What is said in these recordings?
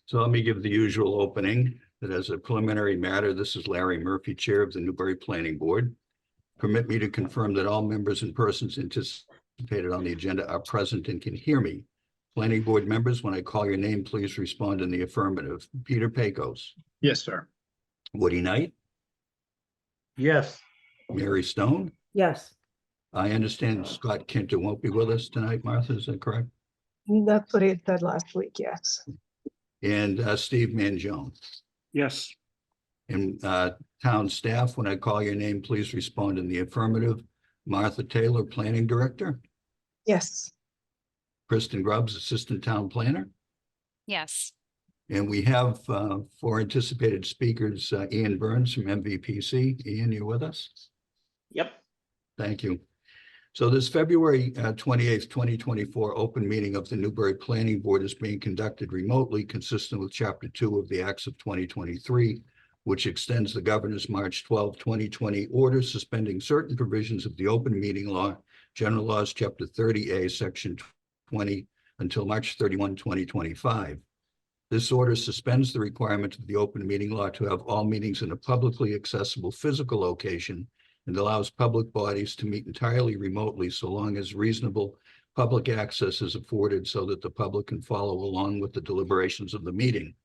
So let me give the usual opening that as a preliminary matter, this is Larry Murphy, Chair of the Newbury Planning Board. Permit me to confirm that all members and persons anticipated on the agenda are present and can hear me. Planning Board members, when I call your name, please respond in the affirmative. Peter Pecos, Yes, sir. Woody Knight, Yes. Mary Stone. Yes, I understand Scott Kinter won't be with us tonight, Martha, is that correct? that's what he had said last week, yes. And Steve Mangione. Yes. And town staff, when I call your name, please respond in the affirmative. Martha Taylor, Planning Director. Yes, Kristen Grubbs, Assistant Town Planner. Yes. And we have four anticipated speakers, Ian Burns from MVPC. Ian, you with us? Yep. Thank you. So this February 28th, 2024 open meeting of the Newbury Planning Board is being conducted remotely, consistent with Chapter 2 of the Acts of 2023, which extends the Governor's March 12, 2020 order suspending certain provisions of the open meeting law, General Laws, Chapter 30A, Section 20, until March 31, 2025. This order suspends the requirement of the open meeting law to have all meetings in a publicly accessible physical location and allows public bodies to meet entirely remotely so long as reasonable public access is afforded so that the public can follow along with the deliberations of the meeting.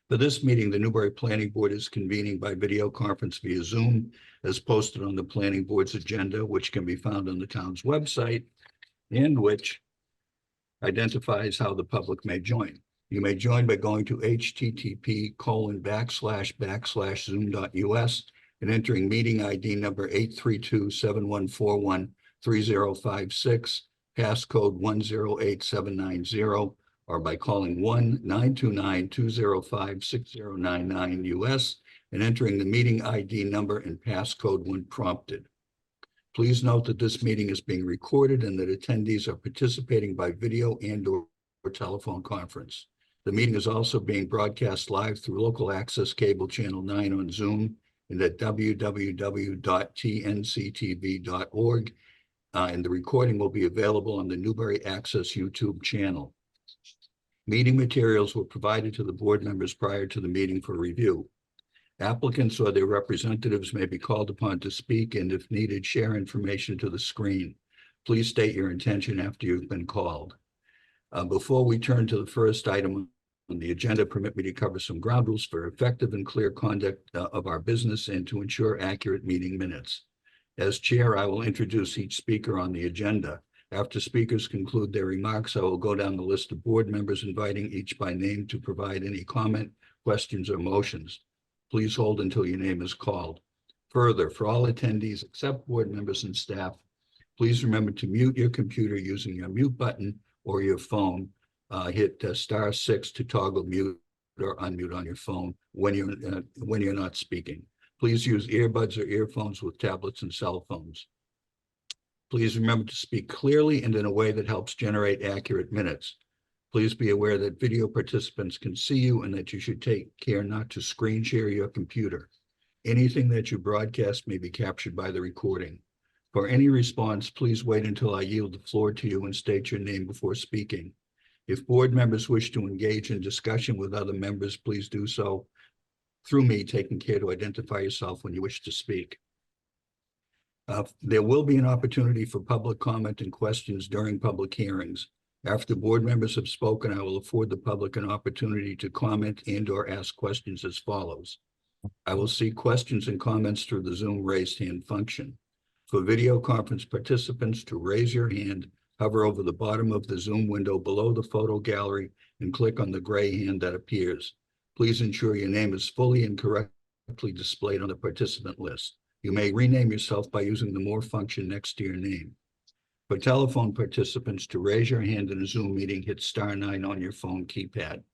For this meeting, the Newbury Planning Board is convening by video conference via Zoom, as posted on the Planning Board's agenda, which can be found on the town's website, and which identifies how the public may join. You may join by going to http://zoom.us and entering meeting ID number 832-7141-3056, passcode 108790, or by calling 1-929-205-6099 US and entering the meeting ID number and passcode when prompted. Please note that this meeting is being recorded and that attendees are participating by video and/or telephone conference. The meeting is also being broadcast live through local access cable channel 9 on Zoom and at www.tnctv.org. And the recording will be available on the Newbury Access YouTube channel. Meeting materials were provided to the board members prior to the meeting for review. Applicants or their representatives may be called upon to speak and, if needed, share information to the screen. Please state your intention after you've been called. Before we turn to the first item on the agenda, permit me to cover some ground rules for effective and clear conduct of our business and to ensure accurate meeting minutes. As chair, I will introduce each speaker on the agenda. After speakers conclude their remarks, I will go down the list of board members, inviting each by name to provide any comment, questions, or motions. Please hold until your name is called. Further, for all attendees except board members and staff, please remember to mute your computer using your mute button or your phone. Hit *6 to toggle mute or unmute on your phone when you're not speaking. Please use earbuds or earphones with tablets and cell phones. Please remember to speak clearly and in a way that helps generate accurate minutes. Please be aware that video participants can see you and that you should take care not to screen share your computer. Anything that you broadcast may be captured by the recording. For any response, please wait until I yield the floor to you and state your name before speaking. If board members wish to engage in discussion with other members, please do so through me, taking care to identify yourself when you wish to speak. There will be an opportunity for public comment and questions during public hearings. After board members have spoken, I will afford the public an opportunity to comment and/or ask questions as follows. I will see questions and comments through the Zoom raised hand function. For video conference participants, to raise your hand, hover over the bottom of the Zoom window below the photo gallery and click on the gray hand that appears. Please ensure your name is fully and correctly displayed on the participant list. You may rename yourself by using the More function next to your name. For telephone participants, to raise your hand in a Zoom meeting, hit *9 on your phone keypad.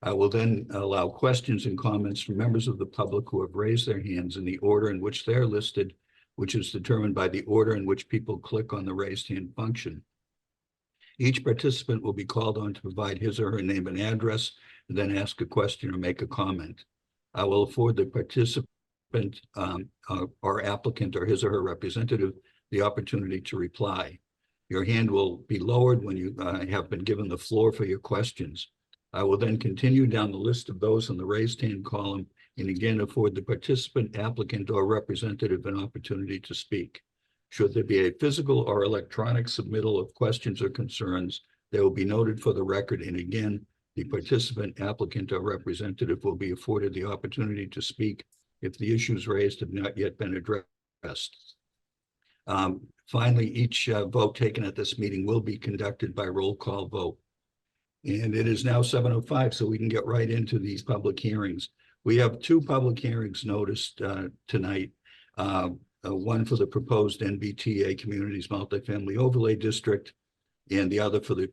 I will then allow questions and comments from members of the public who have raised their hands in the order in which they're listed, which is determined by the order in which people click on the raised hand function. Each participant will be called on to provide his or her name and address, and then ask a question or make a comment. I will afford the participant or applicant or his or her representative the opportunity to reply. Your hand will be lowered when you have been given the floor for your questions. I will then continue down the list of those in the raised hand column and again afford the participant, applicant, or representative an opportunity to speak. Should there be a physical or electronic submittal of questions or concerns, they will be noted for the record, and again, the participant, applicant, or representative will be afforded the opportunity to speak if the issues raised have not yet been addressed. Finally, each vote taken at this meeting will be conducted by roll call vote. And it is now 7:05, so we can get right into these public hearings. We have two public hearings noticed tonight. One for the proposed NBTA Communities Multifamily Overlay District, and the other for the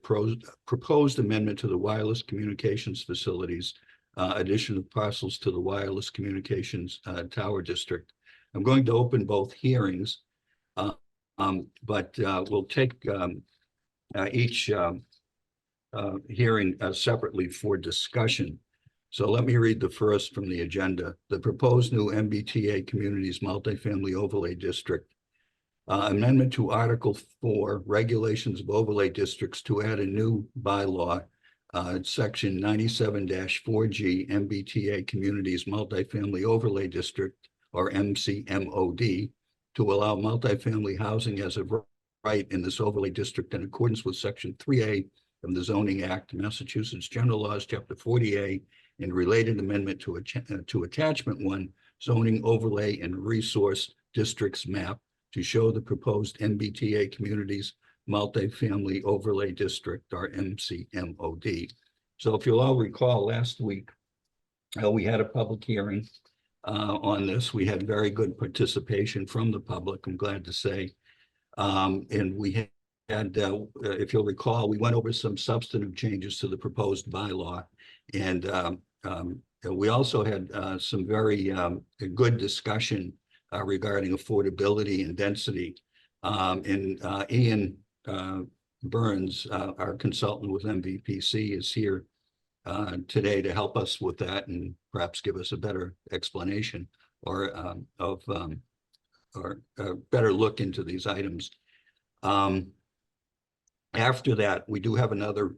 proposed amendment to the wireless communications facilities, addition of parcels to the wireless communications tower district. I'm going to open both hearings, but we'll take each hearing separately for discussion. So let me read the first from the agenda. The proposed new MBTA Communities Multifamily Overlay District. Amendment to Article 4, Regulations of Overlay Districts, to add a new bylaw, Section 97-4G, MBTA Communities Multifamily Overlay District, or MCMOD, to allow multifamily housing as a right in this overlay district in accordance with Section 3A of the Zoning Act, Massachusetts General Laws, Chapter 40A, and related amendment to Attachment 1, Zoning Overlay and Resource Districts Map, to show the proposed MBTA Communities Multifamily Overlay District, or MCMOD. So if you'll all recall, last week, we had a public hearing on this. We had very good participation from the public, I'm glad to say. And we had, if you'll recall, we went over some substantive changes to the proposed bylaw. And we also had some very good discussion regarding affordability and density. And Ian Burns, our consultant with MVPC, is here today to help us with that and perhaps give us a better explanation or a better look into these items. After that, we do have another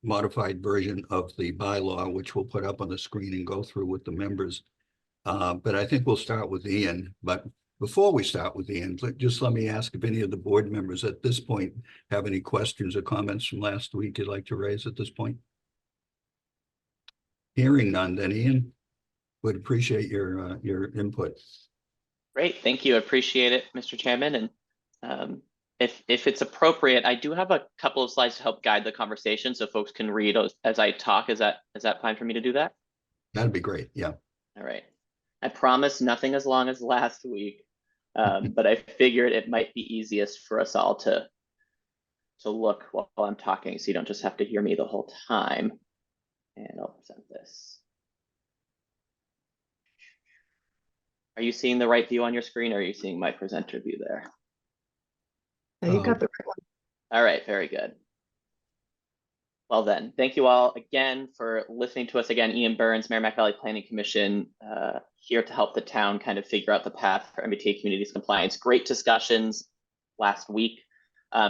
modified version of the bylaw, which we'll put up on the screen and go through with the members. But I think we'll start with Ian. But before we start with Ian, just let me ask if any of the board members at this point have any questions or comments from last week you'd like to raise at this point. Hearing none, then Ian, would appreciate your input. Great, thank you. I appreciate it, Mr. Chairman. And if it's appropriate, I do have a couple of slides to help guide the conversation so folks can read as I talk. Is that fine for me to do that? That'd be great, yeah. All right. I promise nothing as long as last week, but I figured it might be easiest for us all to look while I'm talking so you don't just have to hear me the whole time. And I'll present this. Are you seeing the right view on your screen, or are you seeing my presenter view there? You got the right one. All right, very good. Well then, thank you all again for listening to us again. Ian Burns, Merrimack Valley Planning Commission, here to help the town kind of figure out the path for MBTA communities compliance. Great discussions last week.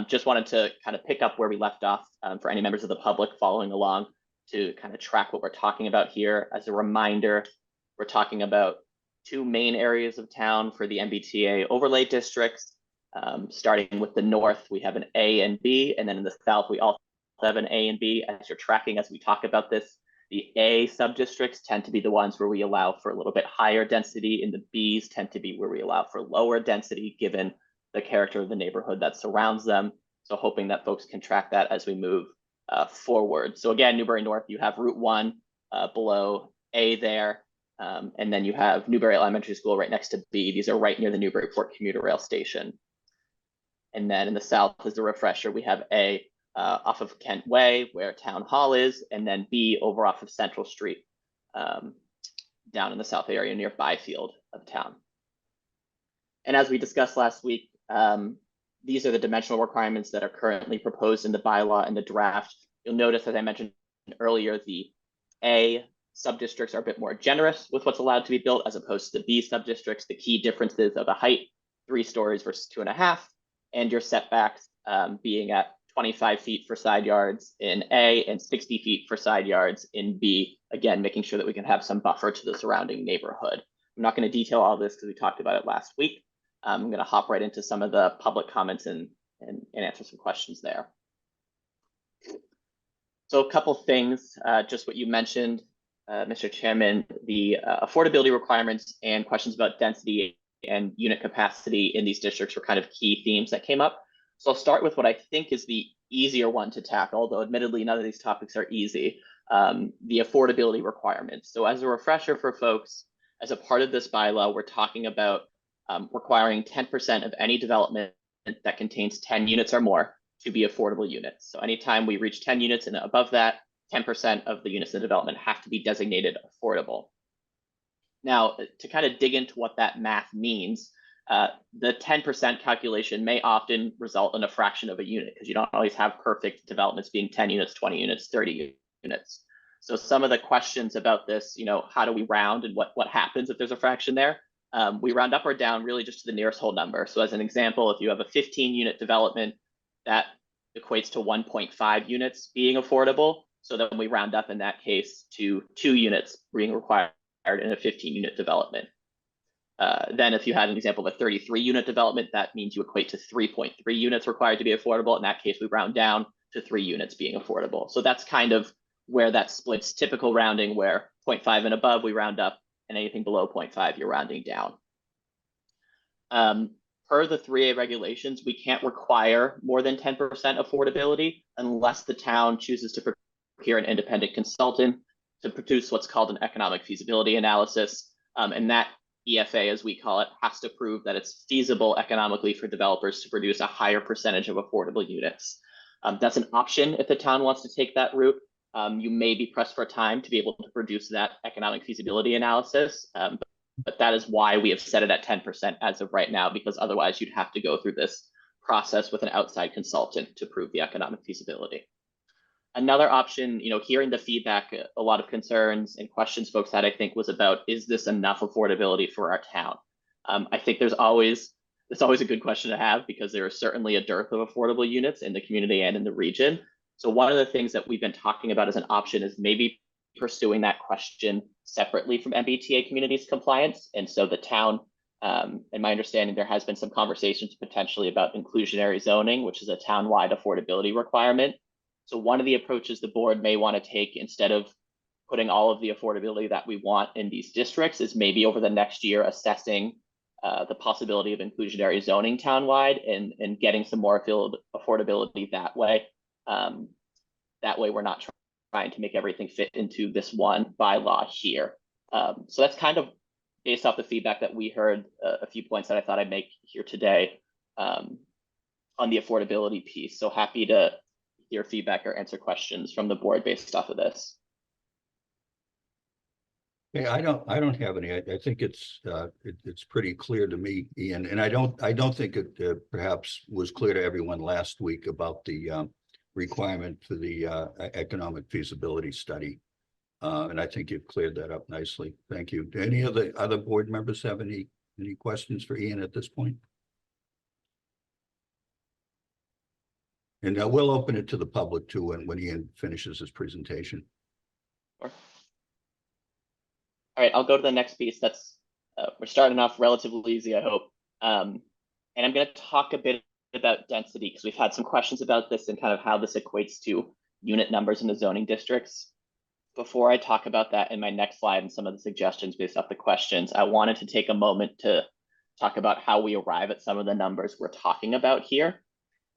Just wanted to kind of pick up where we left off for any members of the public following along to kind of track what we're talking about here. As a reminder, we're talking about two main areas of town for the MBTA overlay districts. Starting with the north, we have an A and B, and then in the south, we also have an A and B. As you're tracking as we talk about this, the A sub-districts tend to be the ones where we allow for a little bit higher density, and the Bs tend to be where we allow for lower density given the character of the neighborhood that surrounds them. So hoping that folks can track that as we move forward. So again, Newbury North, you have Route 1 below A there, and then you have Newbury Elementary School right next to B. These are right near the Newburyport commuter rail station. And then in the south, as a refresher, we have A off of Kent Way, where Town Hall is, and then B over off of Central Street, down in the south area near Byfield of town. And as we discussed last week, these are the dimensional requirements that are currently proposed in the bylaw and the draft. You'll notice, as I mentioned earlier, the A sub-districts are a bit more generous with what's allowed to be built as opposed to the B sub-districts. The key differences are the height, 3 stories versus 2.5, and your setbacks being at 25 feet for side yards in A and 60 feet for side yards in B. Again, making sure that we can have some buffer to the surrounding neighborhood. I'm not going to detail all this because we talked about it last week. I'm going to hop right into some of the public comments and answer some questions there. So a couple things, just what you mentioned, Mr. Chairman, the affordability requirements and questions about density and unit capacity in these districts were kind of key themes that came up. So I'll start with what I think is the easier one to tackle, although admittedly none of these topics are easy, the affordability requirements. So as a refresher for folks, as a part of this bylaw, we're talking about requiring 10% of any development that contains 10 units or more to be affordable units. So anytime we reach 10 units and above that, 10% of the units in the development have to be designated affordable. Now, to kind of dig into what that math means, the 10% calculation may often result in a fraction of a unit because you don't always have perfect developments being 10 units, 20 units, 30 units. So some of the questions about this, how do we round and what happens if there's a fraction there? We round up or down really just to the nearest whole number. So as an example, if you have a 15 unit development, that equates to 1.5 units being affordable. So then we round up in that case to 2 units being required in a 15 unit development. Then if you had an example of a 33 unit development, that means you equate to 3.3 units required to be affordable. In that case, we round down to 3 units being affordable. So that's kind of where that splits typical rounding, where 0.5 and above, we round up, and anything below 0.5, you're rounding down. Per the 3A regulations, we can't require more than 10% affordability unless the town chooses to procure an independent consultant to produce what's called an economic feasibility analysis. And that EFA, as we call it, has to prove that it's feasible economically for developers to produce a higher percentage of affordable units. That's an option if the town wants to take that route. You may be pressed for time to be able to produce that economic feasibility analysis, but that is why we have set it at 10% as of right now, because otherwise you'd have to go through this process with an outside consultant to prove the economic feasibility. Another option, hearing the feedback, a lot of concerns and questions folks had, I think, was about, is this enough affordability for our town? I think it's always a good question to have because there is certainly a dearth of affordable units in the community and in the region. So one of the things that we've been talking about as an option is maybe pursuing that question separately from MBTA communities compliance. And so the town, in my understanding, there has been some conversations potentially about inclusionary zoning, which is a town-wide affordability requirement. So one of the approaches the board may want to take, instead of putting all of the affordability that we want in these districts, is maybe over the next year assessing the possibility of inclusionary zoning townwide and getting some more affordability that way. That way we're not trying to make everything fit into this one bylaw here. So that's kind of based off the feedback that we heard, a few points that I thought I'd make here today on the affordability piece. So happy to hear feedback or answer questions from the board based off of this. Yeah, I don't have any. I think it's pretty clear to me, Ian, and I don't think it perhaps was clear to everyone last week about the requirement for the economic feasibility study. And I think you've cleared that up nicely. Thank you. Do any of the other board members have any questions for Ian at this point? And we'll open it to the public too when Ian finishes his presentation. Sure. All right, I'll go to the next piece. That's we're starting off relatively easy, I hope. And I'm going to talk a bit about density because we've had some questions about this and kind of how this equates to unit numbers in the zoning districts. Before I talk about that in my next slide and some of the suggestions based off the questions, I wanted to take a moment to talk about how we arrive at some of the numbers we're talking about here.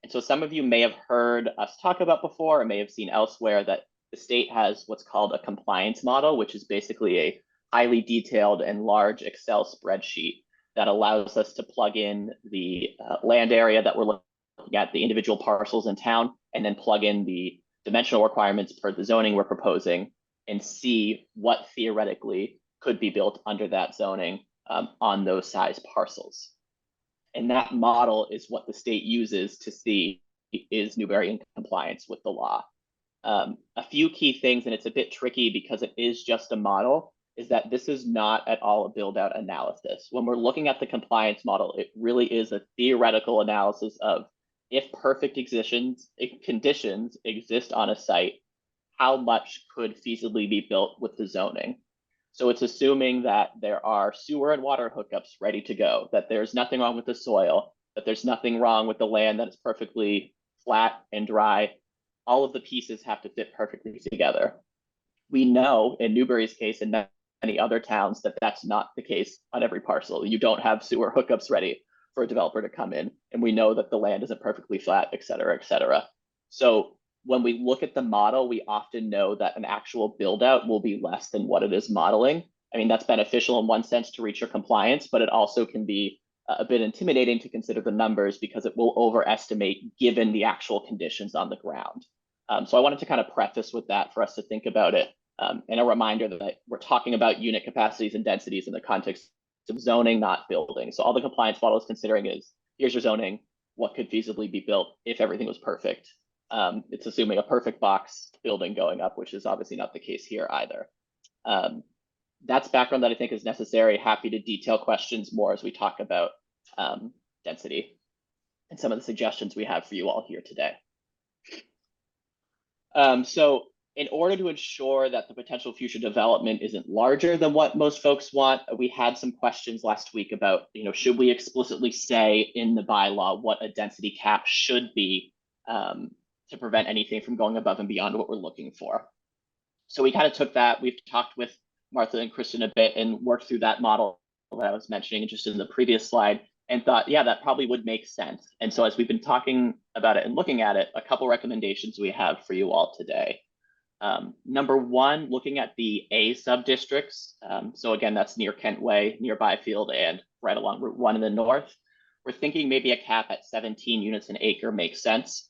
And so some of you may have heard us talk about before or may have seen elsewhere that the state has what's called a compliance model, which is basically a highly detailed and large Excel spreadsheet that allows us to plug in the land area that we're looking at, the individual parcels in town, and then plug in the dimensional requirements per the zoning we're proposing and see what theoretically could be built under that zoning on those size parcels. And that model is what the state uses to see, is Newbury in compliance with the law. A few key things, and it's a bit tricky because it is just a model, is that this is not at all a build-out analysis. When we're looking at the compliance model, it really is a theoretical analysis of, if perfect conditions exist on a site, how much could feasibly be built with the zoning? So it's assuming that there are sewer and water hookups ready to go, that there's nothing wrong with the soil, that there's nothing wrong with the land, that is perfectly flat and dry. All of the pieces have to fit perfectly together. We know in Newbury's case and many other towns that that's not the case on every parcel. You don't have sewer hookups ready for a developer to come in, and we know that the land isn't perfectly flat, et cetera, et cetera. So when we look at the model, we often know that an actual build out will be less than what it is modeling. I mean, that's beneficial in one sense to reach your compliance, but it also can be a bit intimidating to consider the numbers because it will overestimate given the actual conditions on the ground. So I wanted to kind of preface with that for us to think about it. And a reminder that we're talking about unit capacities and densities in the context of zoning, not building. So all the compliance model is considering is, here's your zoning, what could feasibly be built if everything was perfect. It's assuming a perfect box building going up, which is obviously not the case here either. That's background that I think is necessary. Happy to detail questions more as we talk about density and some of the suggestions we have for you all here today. So in order to ensure that the potential future development isn't larger than what most folks want, we had some questions last week about, should we explicitly say in the bylaw what a density cap should be to prevent anything from going above and beyond what we're looking for. So we kind of took that. We've talked with Martha and Kristen a bit and worked through that model that I was mentioning just in the previous slide and thought, yeah, that probably would make sense. And so as we've been talking about it and looking at it, a couple recommendations we have for you all today. Number one, looking at the A sub-districts. So again, that's near Kent Way, near Byfield, and right along Route 1 in the north. We're thinking maybe a cap at 17 units an acre makes sense.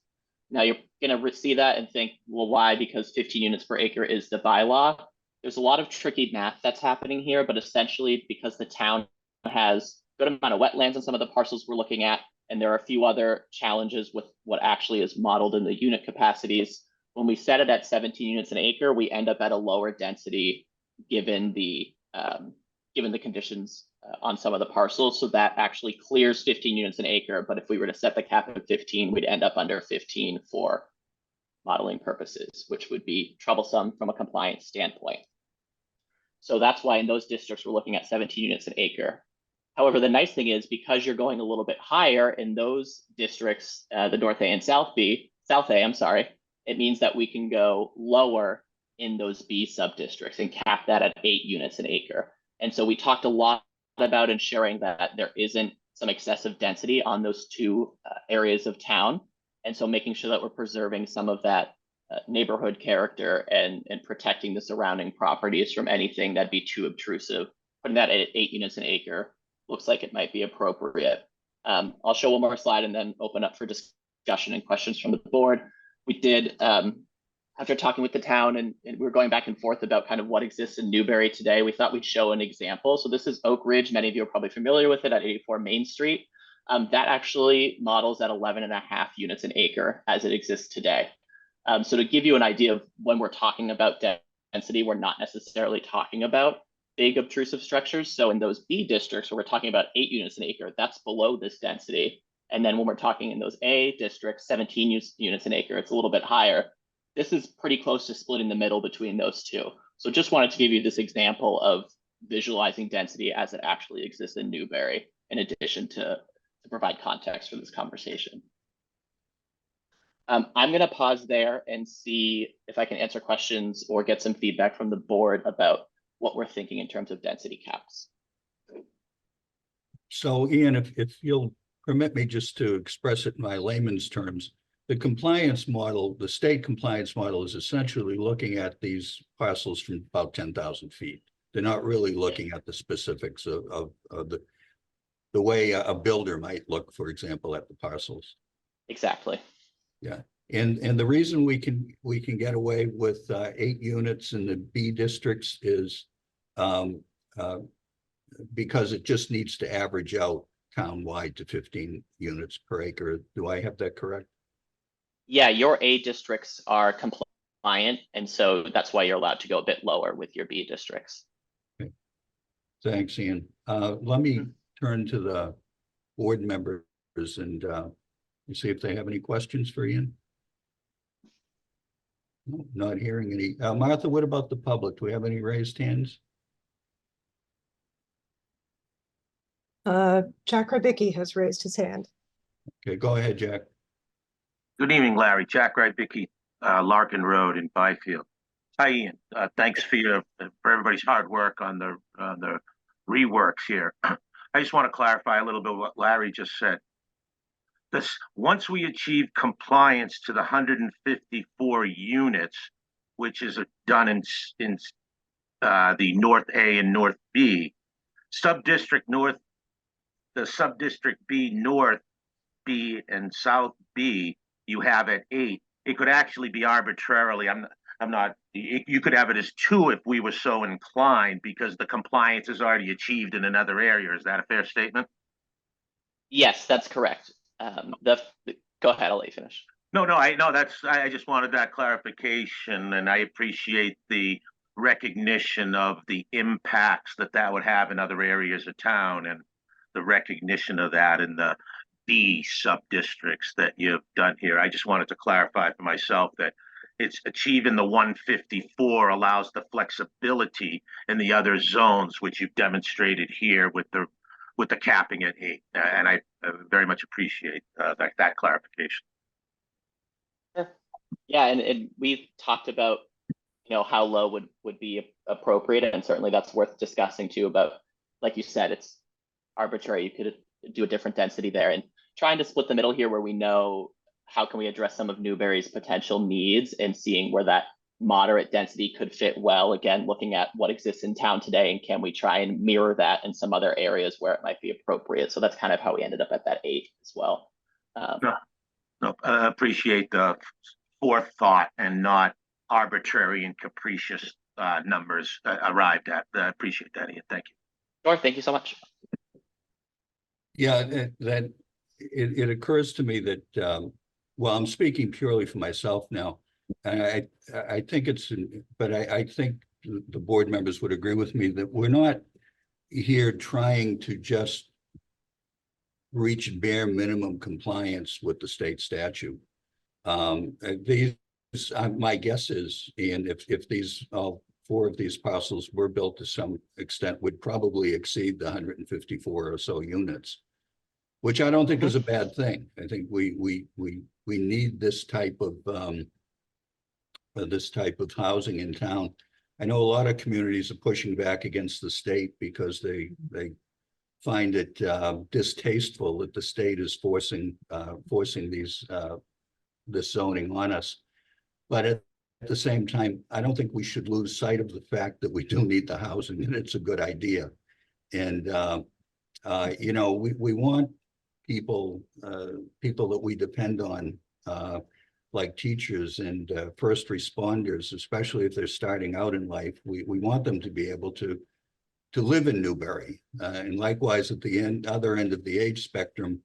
Now you're going to see that and think, well, why? Because 15 units per acre is the bylaw. There's a lot of tricky math that's happening here, but essentially because the town has a good amount of wetlands on some of the parcels we're looking at, and there are a few other challenges with what actually is modeled in the unit capacities. When we set it at 17 units an acre, we end up at a lower density given the conditions on some of the parcels. So that actually clears 15 units an acre. But if we were to set the cap at 15, we'd end up under 15 for modeling purposes, which would be troublesome from a compliance standpoint. So that's why in those districts, we're looking at 17 units an acre. However, the nice thing is because you're going a little bit higher in those districts, the North A and South A, it means that we can go lower in those B sub-districts and cap that at 8 units an acre. And so we talked a lot about ensuring that there isn't some excessive density on those two areas of town. And so making sure that we're preserving some of that neighborhood character and protecting the surrounding properties from anything that'd be too obtrusive. Putting that at 8 units an acre looks like it might be appropriate. I'll show one more slide and then open up for discussion and questions from the board. We did, after talking with the town and we were going back and forth about kind of what exists in Newbury today, we thought we'd show an example. So this is Oak Ridge. Many of you are probably familiar with it at 84 Main Street. That actually models at 11.5 units an acre as it exists today. So to give you an idea of when we're talking about density, we're not necessarily talking about big obtrusive structures. So in those B districts where we're talking about 8 units an acre, that's below this density. And then when we're talking in those A districts, 17 units an acre, it's a little bit higher. This is pretty close to splitting the middle between those two. So just wanted to give you this example of visualizing density as it actually exists in Newbury, in addition to provide context for this conversation. I'm going to pause there and see if I can answer questions or get some feedback from the board about what we're thinking in terms of density caps. So Ian, if you'll permit me just to express it in my layman's terms, the compliance model, the state compliance model is essentially looking at these parcels from about 10,000 feet. They're not really looking at the specifics of the way a builder might look, for example, at the parcels. Exactly. Yeah, and the reason we can get away with 8 units in the B districts is because it just needs to average out town-wide to 15 units per acre. Do I have that correct? Yeah, your A districts are compliant, and so that's why you're allowed to go a bit lower with your B districts. Okay. Thanks, Ian. Let me turn to the board members and You see if they have any questions for Ian. No, not hearing any. Martha, what about the public? Do we have any raised hands? Jack Rybicki has raised his hand. Okay, go ahead, Jack. Good evening, Larry. Jack Rybicki, Larkin Road in Byfield. Hi, Ian. Thanks for everybody's hard work on the reworks here. I just want to clarify a little bit what Larry just said. Once we achieve compliance to the 154 units, which is done in the North A and North B, sub-district North, the sub-district B North B and South B, you have at 8. It could actually be arbitrarily. You could have it as 2 if we were so inclined, because the compliance is already achieved in another area. Is that a fair statement? Yes, that's correct. Go ahead, I'll let you finish. I just wanted that clarification, and I appreciate the recognition of the impacts that would have in other areas of town, and the recognition of that in the B sub-districts that you've done here. I just wanted to clarify for myself that it's achieving the 154 allows the flexibility in the other zones, which you've demonstrated here with the capping at 8. And I very much appreciate that clarification. Yeah, and we've talked about, how low would be appropriate, and certainly that's worth discussing too. About, like you said, it's arbitrary. You could do a different density there, and trying to split the middle here, where we know how can we address some of Newbury's potential needs, and seeing where that moderate density could fit well. Again, looking at what exists in town today, and can we try and mirror that in some other areas where it might be appropriate. So that's kind of how we ended up at that 8 as well. Appreciate the forethought and not arbitrary and capricious numbers arrived at. I appreciate that, Ian. Thank you. Sure, thank you so much. Yeah, that it occurs to me that, well, I'm speaking purely for myself now. And I think I think the board members would agree with me that we're not here trying to just reach bare minimum compliance with the state statute. My guess is, Ian, if these all 4 of these parcels were built to some extent, would probably exceed the 154 or so units, which I don't think is a bad thing. I think we need this type of housing in town. I know a lot of communities are pushing back against the state because they find it distasteful that the state is forcing this zoning on us. But at the same time, I don't think we should lose sight of the fact that we do need the housing, and it's a good idea. And we want people that we depend on, like teachers and first responders, especially if they're starting out in life. We want them to be able to live in Newbury, and likewise at the other end of the age spectrum.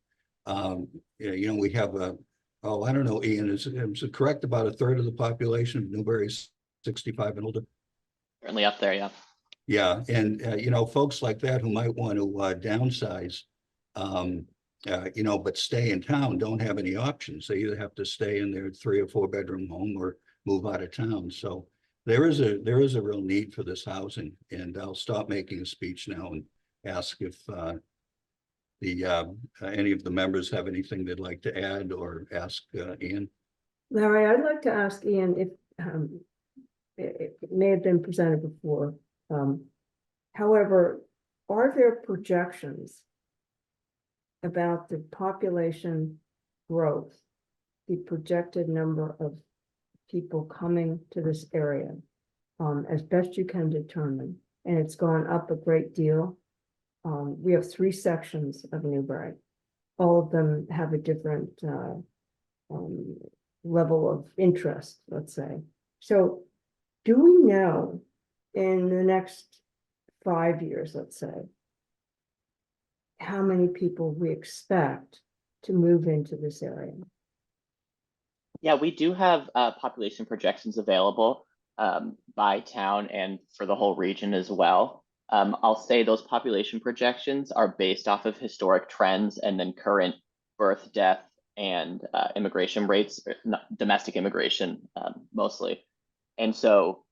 We have I don't know, Ian, is it correct about 1/3 of the population of Newbury is 65 and older? Certainly up there, yeah. Yeah, and folks like that who might want to downsize, but stay in town, don't have any options. They either have to stay in their 3 or 4 bedroom home or move out of town. So there is a real need for this housing. And I'll stop making a speech now and ask if any of the members have anything they'd like to add, or ask Ian. Larry, I'd like to ask Ian if it may have been presented before. However, are there projections about the population growth, the projected number of people coming to this area, as best you can determine? And it's gone up a great deal. We have 3 sections of Newbury. All of them have a different level of interest, let's say. So do we know in the next 5 years, let's say, how many people we expect to move into this area? Yeah, we do have population projections available by town and for the whole region as well. I'll say those population projections are based off of historic trends and then current birth, death, and immigration rates, domestic immigration mostly. And so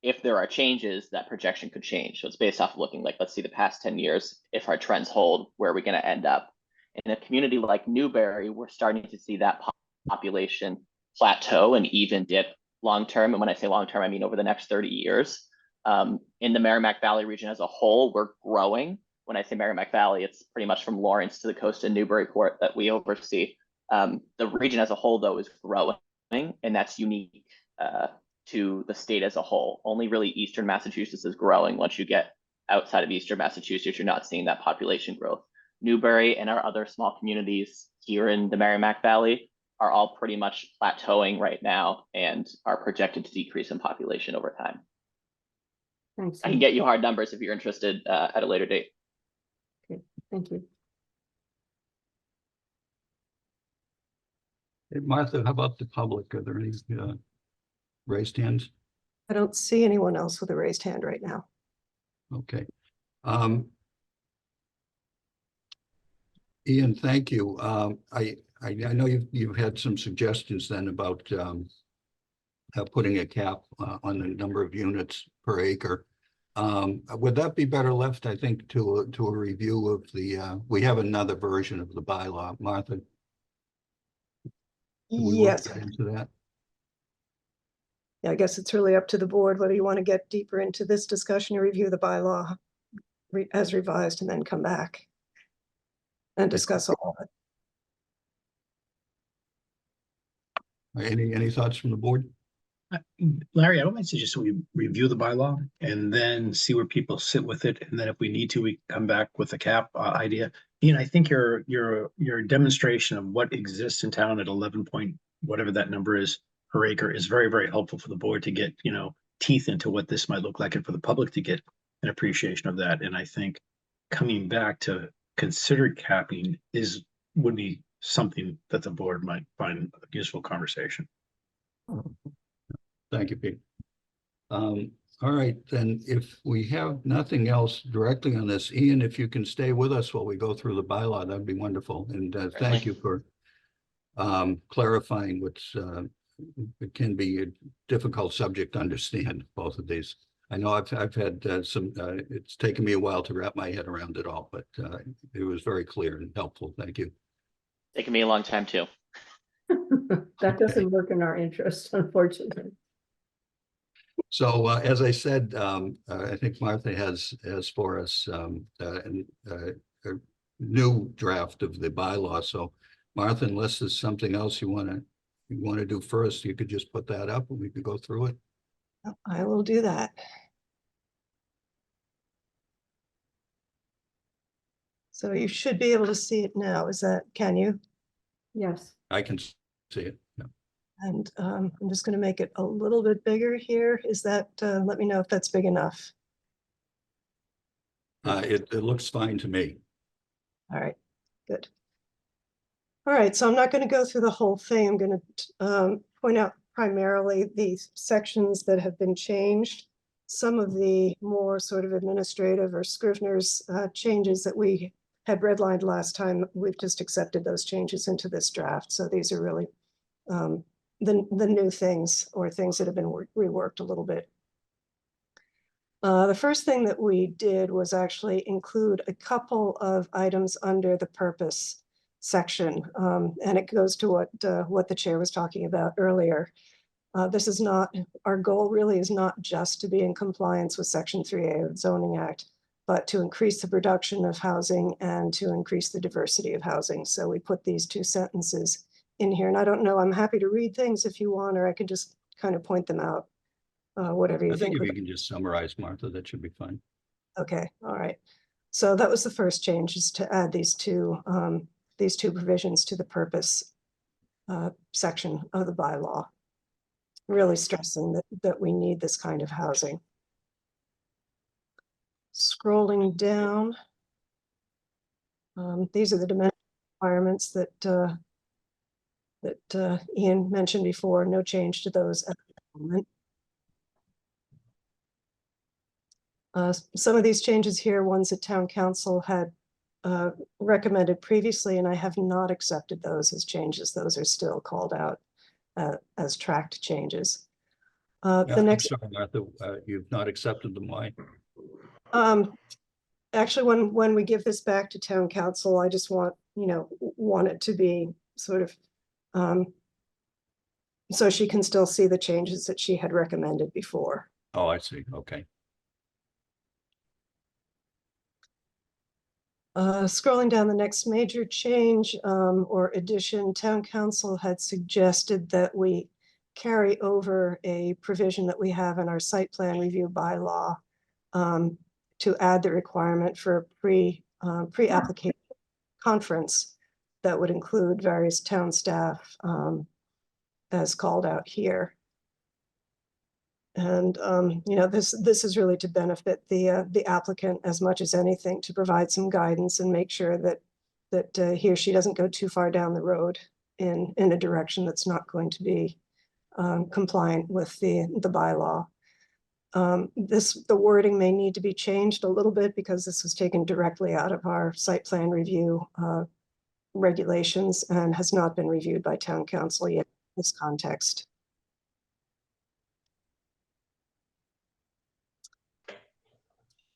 if there are changes, that projection could change. So it's based off of looking like, let's see the past 10 years, if our trends hold, where are we going to end up? In a community like Newbury, we're starting to see that population plateau and even dip long term. And when I say long term, I mean over the next 30 years. In the Merrimack Valley region as a whole, we're growing. When I say Merrimack Valley, it's pretty much from Lawrence to the coast of Newburyport that we oversee. The region as a whole, though, is growing, and that's unique to the state as a whole. Only really Eastern Massachusetts is growing. Once you get outside of Eastern Massachusetts, you're not seeing that population growth. Newbury and our other small communities here in the Merrimack Valley are all pretty much plateauing right now and are projected to decrease in population over time. Thanks. I can get you hard numbers if you're interested at a later date. Thank you. Hey, Martha, how about the public? Are there any raised hands? I don't see anyone else with a raised hand right now. Okay. Ian, thank you. I know you've had some suggestions then about putting a cap on the number of units per acre. Would that be better left, I think, to a review of the, we have another version of the bylaw, Martha? Can we look Yes, into that? yeah, I guess it's really up to the board whether you want to get deeper into this discussion or review the bylaw as revised and then come back and discuss all of it. Any thoughts from the board? Larry, I don't mind suggest we review the bylaw and then see where people sit with it. And then if we need to, we come back with a cap idea. Ian, I think your demonstration of what exists in town at 11 point, whatever that number is per acre is very, very helpful for the board to get, teeth into what this might look like and for the public to get an appreciation of that. And I think coming back to consider capping would be something that the board might find a useful conversation. Thank you, Pete. All right, then if we have nothing else directly on this, Ian, if you can stay with us while we go through the bylaw, that'd be wonderful. And thank you for clarifying what's, it can be a difficult subject to understand, both of these. I know I've had some, it's taken me a while to wrap my head around it all, but it was very clear and helpful. Thank you. Taken me a long time too. That doesn't work in our interest, unfortunately. So as I said, I think Martha has for us a new draft of the bylaw. So Martha, unless there's something else you want to do first, you could just put that up and we could go through it. I will do that. So you should be able to see it now. Can you? Yes. I can see it. Yeah. And I'm just going to make it a little bit bigger here. Is that, let me know if that's big enough. It looks fine to me. All right, good. All right, so I'm not going to go through the whole thing. I'm going to point out primarily the sections that have been changed. Some of the more sort of administrative or Scrivener's changes that we had redlined last time, we've just accepted those changes into this draft. So these are really the new things or things that have been reworked a little bit. The first thing that we did was actually include a couple of items under the purpose section, and it goes to what the chair was talking about earlier. This is not, our goal really is not just to be in compliance with Section 3A of the Zoning Act, but to increase the production of housing and to increase the diversity of housing. So we put these two sentences in here, and I don't know, I'm happy to read things if you want, or I can just kind of point them out, whatever you I think think. if you can just summarize, Martha, that should be fine. Okay, all right. So that was the first change, is to add these two provisions to the purpose section of the bylaw, really stressing that we need this kind of housing. Scrolling down, these are the dimension requirements that Ian mentioned before. No change to those at the moment. Some of these changes here, ones that town council had recommended previously, and I have not accepted those as changes. Those are still called out as tracked changes. The I'm next, sorry, Martha, you've not accepted them, why? actually, when we give this back to town council, I just want it to be sort of so she can still see the changes that she had recommended before. Oh, I see, okay. Scrolling down, the next major change or addition, town council had suggested that we carry over a provision that we have in our site plan review bylaw to add the requirement for pre-application conference that would include various town staff as called out here. And this is really to benefit the applicant as much as anything, to provide some guidance and make sure that he or she doesn't go too far down the road in a direction that's not going to be compliant with the bylaw. The wording may need to be changed a little bit because this was taken directly out of our site plan review regulations and has not been reviewed by town council yet in this context.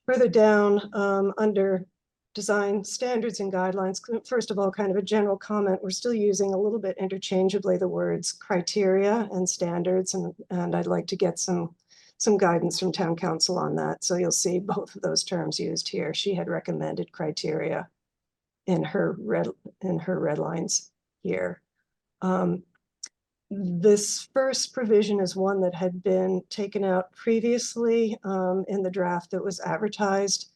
Further down, under design standards and guidelines, first of all, kind of a general comment, we're still using a little bit interchangeably the words criteria and standards, and I'd like to get some guidance from town council on that. So you'll see both of those terms used here. She had recommended criteria in her red lines here. This first provision is one that had been taken out previously in the draft that was advertised.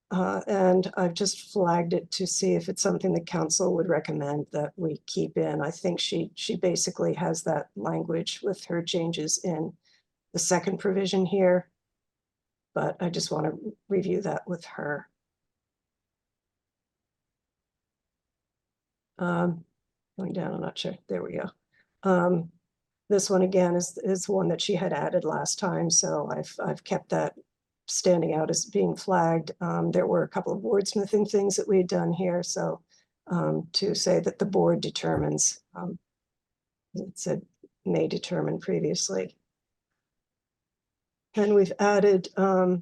And I've just flagged it to see if it's something that council would recommend that we keep in. I think she basically has that language with her changes in the second provision here, but I just want to review that with her. Going down, I'm not sure. There we go. This one again is one that she had added last time, so I've kept that standing out as being flagged. There were a couple of wordsmithing things that we had done here, so to say that the board determines, it said may determine previously. And we've added a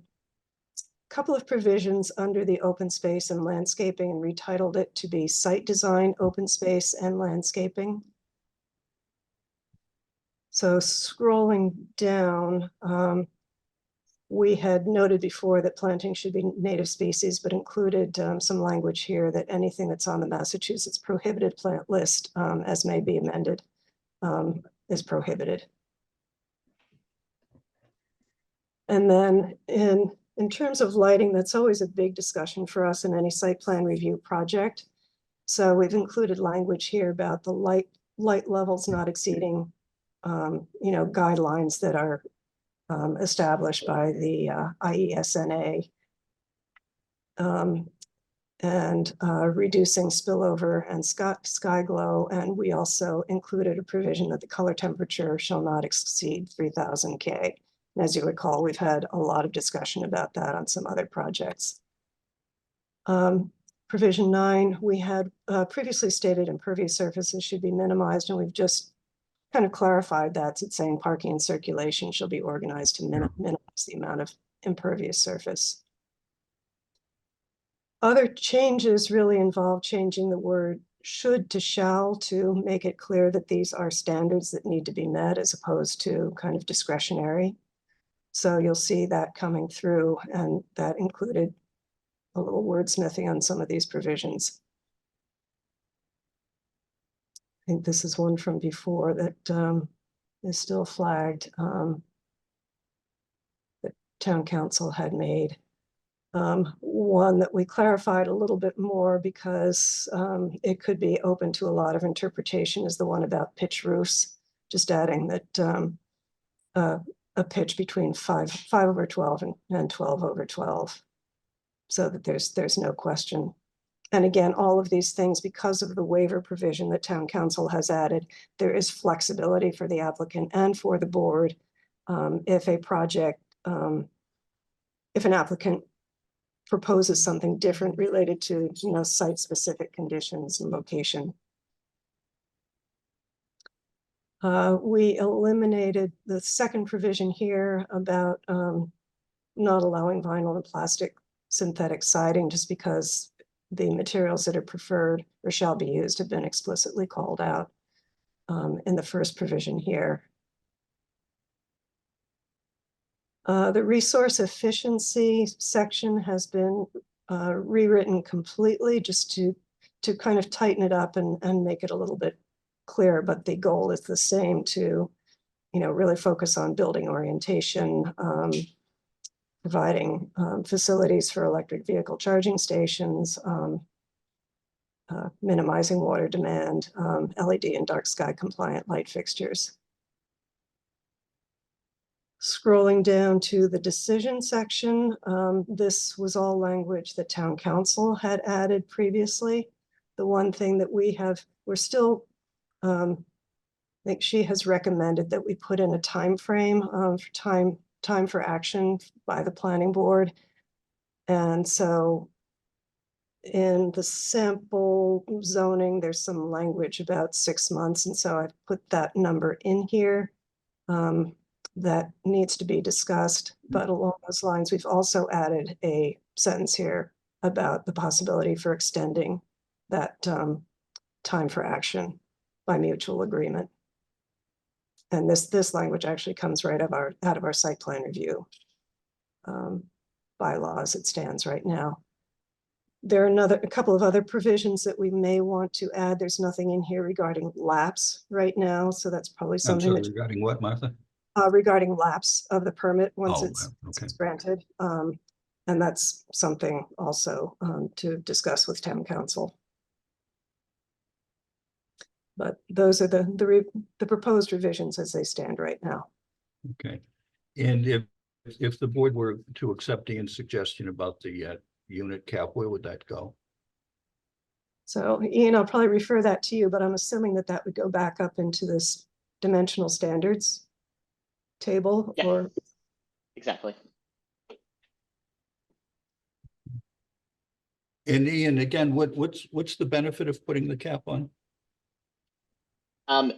couple of provisions under the open space and landscaping and retitled it to be site design, open space, and landscaping. So scrolling down, we had noted before that planting should be native species, but included some language here that anything that's on the Massachusetts prohibited plant list, as may be amended, is prohibited. And then in terms of lighting, that's always a big discussion for us in any site plan review project. So we've included language here about the light levels not exceeding guidelines that are established by the IESNA, and reducing spillover and sky glow. And we also included a provision that the color temperature shall not exceed 3000 K. And as you recall, we've had a lot of discussion about that on some other projects. Provision 9, we had previously stated impervious surfaces should be minimized, and we've just kind of clarified that. It's saying parking and circulation shall be organized to minimize the amount of impervious surface. Other changes really involve changing the word should to shall to make it clear that these are standards that need to be met as opposed to kind of discretionary. So you'll see that coming through, and that included a little wordsmithing on some of these provisions. I think this is one from before that is still flagged, that town council had made. One that we clarified a little bit more because it could be open to a lot of interpretation is the one about pitch roofs, just adding that a pitch between 5/12 and 12/12, so that there's no question. And again, all of these things, because of the waiver provision that town council has added, there is flexibility for the applicant and for the board. If a project, if an applicant proposes something different related to, site-specific conditions and location. We eliminated the second provision here about not allowing vinyl and plastic synthetic siding just because the materials that are preferred or shall be used have been explicitly called out in the first provision here. The resource efficiency section has been rewritten completely just to kind of tighten it up and make it a little bit clearer, but the goal is the same to, really focus on building orientation, providing facilities for electric vehicle charging stations, minimizing water demand, LED and dark sky compliant light fixtures. Scrolling down to the decision section, this was all language that town council had added previously. The one thing that we're still, I think she has recommended that we put in a time frame for time for action by the planning board. And so in the sample zoning, there's some language about 6 months. And so I've put that number in here. That needs to be discussed, but along those lines, we've also added a sentence here about the possibility for extending that time for action by mutual agreement. And this language actually comes right out of our site plan review bylaws. It stands right now. There are a couple of other provisions that we may want to add. There's nothing in here regarding lapse right now, so that's probably I'm something sorry, that regarding what, Martha? regarding lapse of the permit once Oh, it's okay. granted. And that's something also to discuss with town council. But those are the proposed revisions as they stand right now. Okay. And if the board were to accept Ian's suggestion about the unit cap, where would that go? So Ian, I'll probably refer that to you, but I'm assuming that would go back up into this dimensional standards table. Yeah. Or Exactly. And Ian, again, what's the benefit of putting the cap on?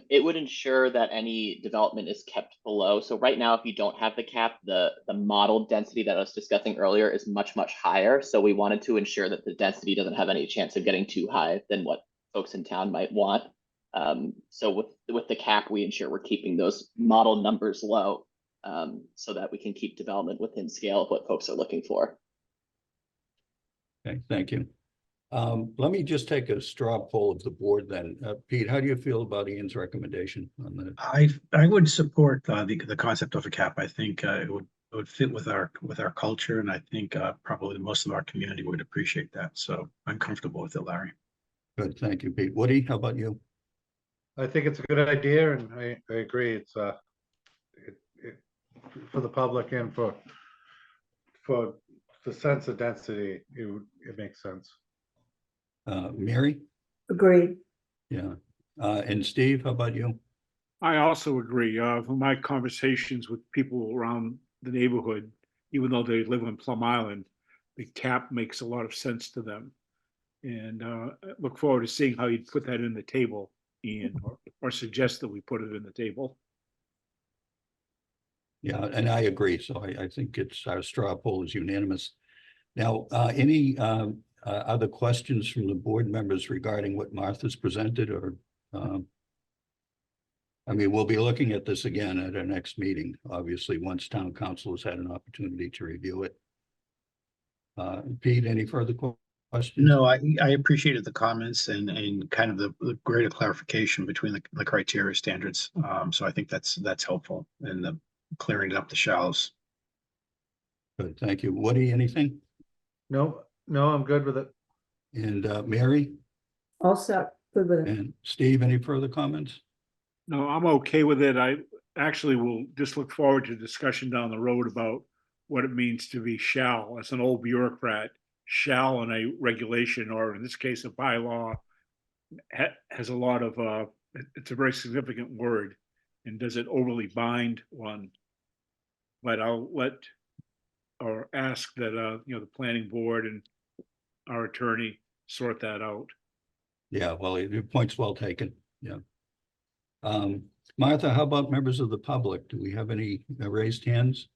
It would ensure that any development is kept below. So right now, if you don't have the cap, the model density that I was discussing earlier is much, much higher. So we wanted to ensure that the density doesn't have any chance of getting too high than what folks in town might want. So with the cap, we ensure we're keeping those model numbers low so that we can keep development within scale of what folks are looking for. Okay, thank you. Let me just take a straw poll of the board then. Pete, how do you feel about Ian's recommendation on that? I would support the concept of a cap. I think it would fit with our culture, and I think probably most of our community would appreciate that. So I'm comfortable with it, Larry. Good, thank you, Pete. Woody, how about you? I think it's a good idea, and I agree. It's for the public and for the sense of density, it makes sense. Mary? Agreed. Yeah. And Steve, how about you? I also agree. From my conversations with people around the neighborhood, even though they live on Plum Island, the cap makes a lot of sense to them. And I look forward to seeing how you'd put that in the table, Ian, or suggest that we put it in the table. Yeah, and I agree. So I think it's our straw poll is unanimous. Now, any other questions from the board members regarding what Martha's presented or? I mean, we'll be looking at this again at our next meeting, obviously, once town council has had an opportunity to review it. Pete, any further questions? No, I appreciated the comments and kind of the greater clarification between the criteria standards. So I think that's helpful in the clearing up the shallows. Good, thank you. Woody, anything? No, I'm good with it. And Mary All set, good with it. and Steve, any further comments? No, I'm okay with it. I actually will just look forward to discussion down the road about what it means to be shall. As an old bureaucrat, shall in a regulation, or in this case, a bylaw, has a lot of, it's a very significant word. And does it overly bind one? But I'll let or ask that, the planning board and our attorney sort that out. Yeah, well, your point's well taken, yeah. Martha, how about members of the public? Do we have any raised hands?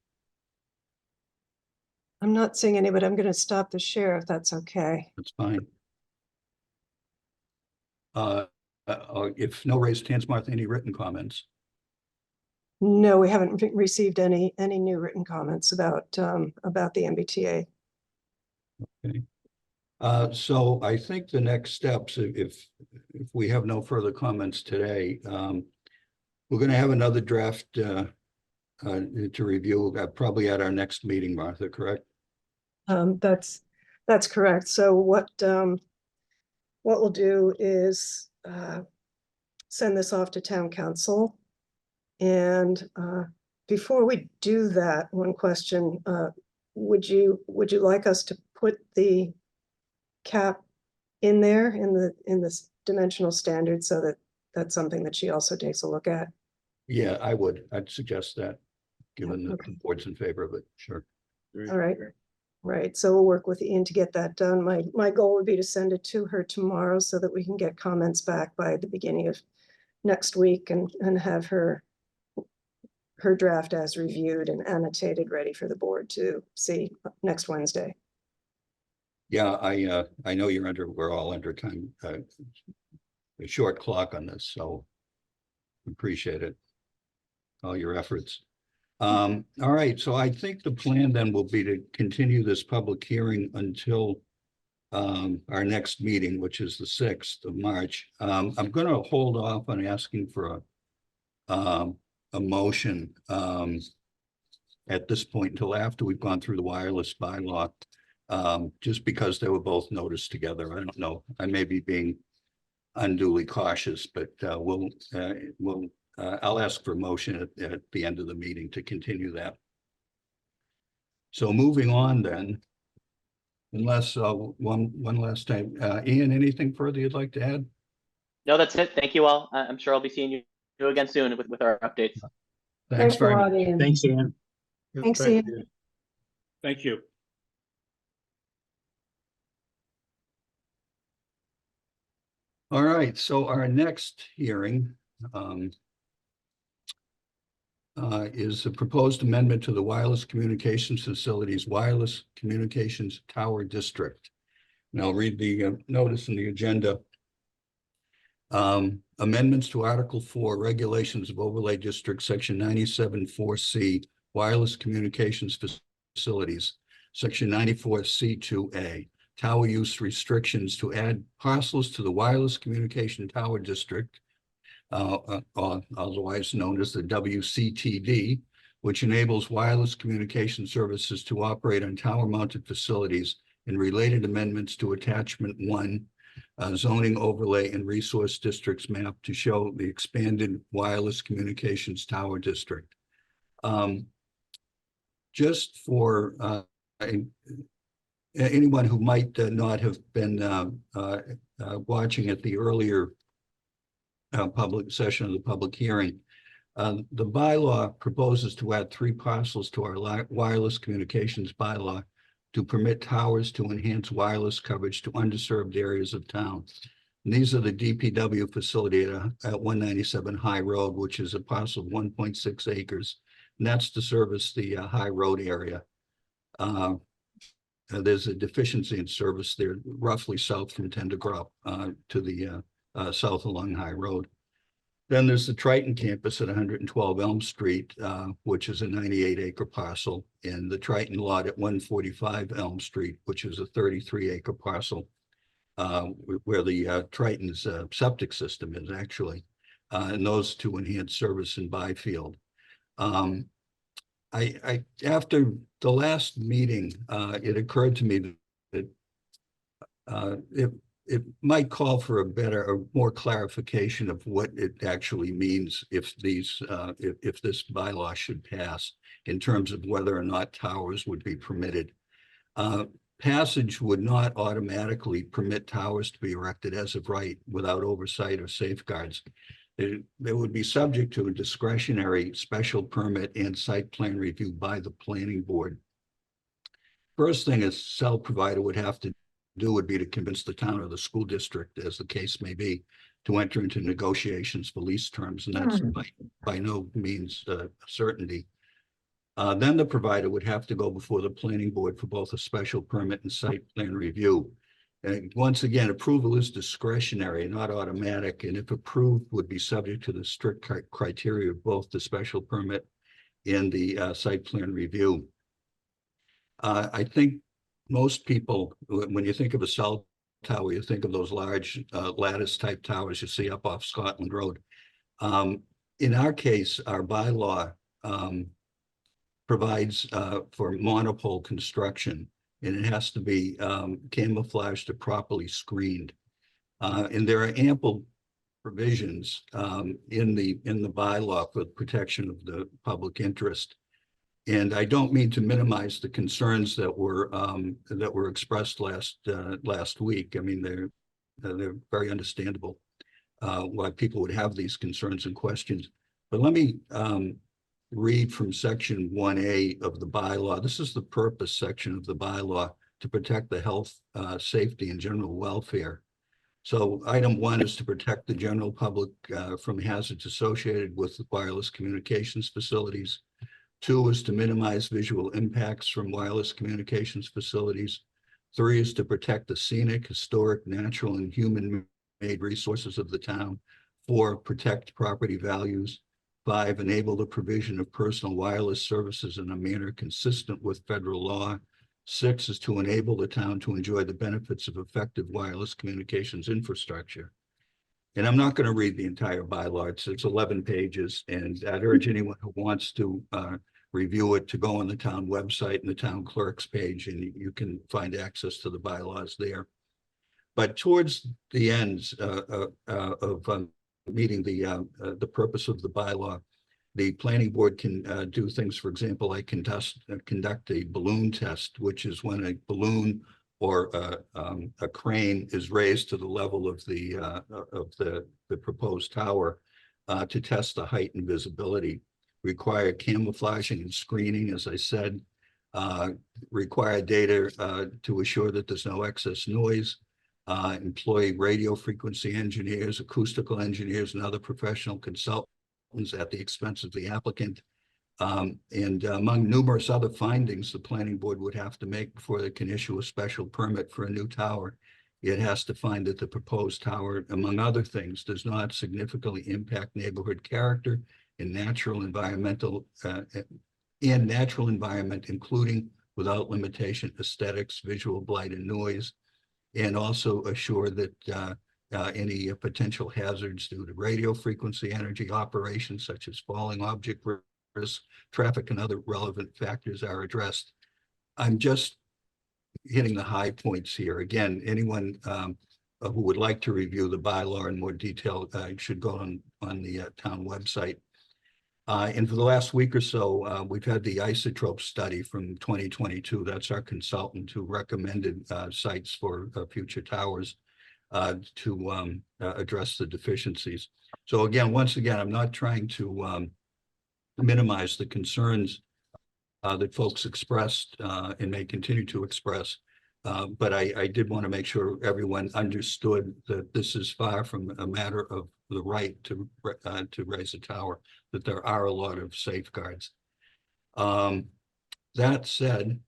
I'm not seeing any, but I'm going to stop the share if that's okay. That's fine. If no raised hands, Martha, any written comments? No, we haven't received any new written comments about the MBTA. Okay. So I think the next steps, if we have no further comments today, we're going to have another draft to review, probably at our next meeting, Martha, correct? That's correct. So what we'll do is send this off to town council. And before we do that, one question, would you like us to put the cap in there in this dimensional standard so that that's something that she also takes a look at? Yeah, I'd suggest that, given that the Okay. board's in favor of it, sure. All right. Right, so we'll work with Ian to get that done. My goal would be to send it to her tomorrow so that we can get comments back by the beginning of next week and have her draft as reviewed and annotated, ready for the board to see next Wednesday. Yeah, I know we're all under time, a short clock on this, so appreciate it. All your efforts. All right, so I think the plan then will be to continue this public hearing until our next meeting, which is the 6th of March. I'm going to hold off on asking for a motion at this point until after we've gone through the wireless bylaw, just because they were both noticed together. I don't know. I may be being unduly cautious, but I'll ask for a motion at the end of the meeting to continue that. So moving on then, unless one last time, Ian, anything further you'd like to add? No, that's it. Thank you all. I'm sure I'll be seeing you again soon with our updates. Thanks a very lot, much. Ian. Thanks, Ian. Thanks, Ian. Thank you. All right, so our next hearing is a proposed amendment to the Wireless Communications Facilities Wireless Communications Tower District. And I'll read the notice in the agenda. Amendments to Article 4, Regulations of Overlay District, Section 97(4)C, Wireless Communications Facilities, Section 94(C)(2)A, Tower Use Restrictions to add parcels to the Wireless Communication Tower District, otherwise known as the WCTD, which enables wireless communication services to operate on tower-mounted facilities, and related amendments to Attachment 1, zoning overlay and resource districts map to show the expanded wireless communications tower district. Just for anyone who might not have been watching at the earlier public session of the public hearing, the bylaw proposes to add 3 parcels to our wireless communications bylaw to permit towers to enhance wireless coverage to underserved areas of town. And these are the DPW facility at 197 High Road, which is a parcel of 1.6 acres. And that's to service the High Road area. There's a deficiency in service there, roughly south from Tendergrop to the south along High Road. Then there's the Triton campus at 112 Elm Street, which is a 98-acre parcel, and the Triton lot at 145 Elm Street, which is a 33-acre parcel, where the Triton's septic system is actually, and those to enhance service in Byfield. After the last meeting, it occurred to me that it might call for a more clarification of what it actually means if this bylaw should pass in terms of whether or not towers would be permitted. Passage would not automatically permit towers to be erected as of right without oversight or safeguards. They would be subject to a discretionary special permit and site plan review by the planning board. first thing a cell provider would have to do would be to convince the town or the school district, as the case may be, to enter into negotiations for lease terms, and that's by no means a certainty. Then the provider would have to go before the planning board for both a special permit and site plan review. And once again, approval is discretionary, not automatic, and if approved, would be subject to the strict criteria of both the special permit and the site plan review. I think most people, when you think of a cell tower, you think of those large lattice type towers you see up off Scotland Road. In our case, our bylaw provides for monopole construction, and it has to be camouflaged or properly screened. And there are ample provisions in the bylaw for the protection of the public interest. And I don't mean to minimize the concerns that were expressed last week. I mean, they're very understandable why people would have these concerns and questions. But let me read from section 1A of the bylaw. This is the purpose section of the bylaw: to protect the health, safety, and general welfare. So item 1 is to protect the general public from hazards associated with wireless communications facilities. 2 is to minimize visual impacts from wireless communications facilities. 3 is to protect the scenic, historic, natural, and human-made resources of the town. 4, protect property values. 5, enable the provision of personal wireless services in a manner consistent with federal law. 6 is to enable the town to enjoy the benefits of effective wireless communications infrastructure. And I'm not going to read the entire bylaw. It's 11 pages, and I'd urge anyone who wants to review it to go on the town website and the town clerk's page, and you can find access to the bylaws there. But towards the ends of meeting the purpose of the bylaw, the planning board can do things. For example, I conduct a balloon test, which is when a balloon or a crane is raised to the level of the proposed tower to test the height and visibility. Require camouflaging and screening, as I said. Require data to assure that there's no excess noise. Employ radio frequency engineers, acoustical engineers, and other professional consultants at the expense of the applicant. And among numerous other findings the planning board would have to make before they can issue a special permit for a new tower, it has to find that the proposed tower, among other things, does not significantly impact neighborhood character and natural environment, including without limitation aesthetics, visual blight, and noise, and also assure that any potential hazards due to radio frequency energy operations, such as falling object risk, traffic, and other relevant factors are addressed. I'm just hitting the high points here. Again, anyone who would like to review the bylaw in more detail should go on the town website. And for the last week or so, we've had the isotope study from 2022. That's our consultant who recommended sites for future towers to address the deficiencies. So again, once again, I'm not trying to minimize the concerns that folks expressed and may continue to express. But I did want to make sure everyone understood that this is far from a matter of the right to raise a tower, that there are a lot of safeguards. That said,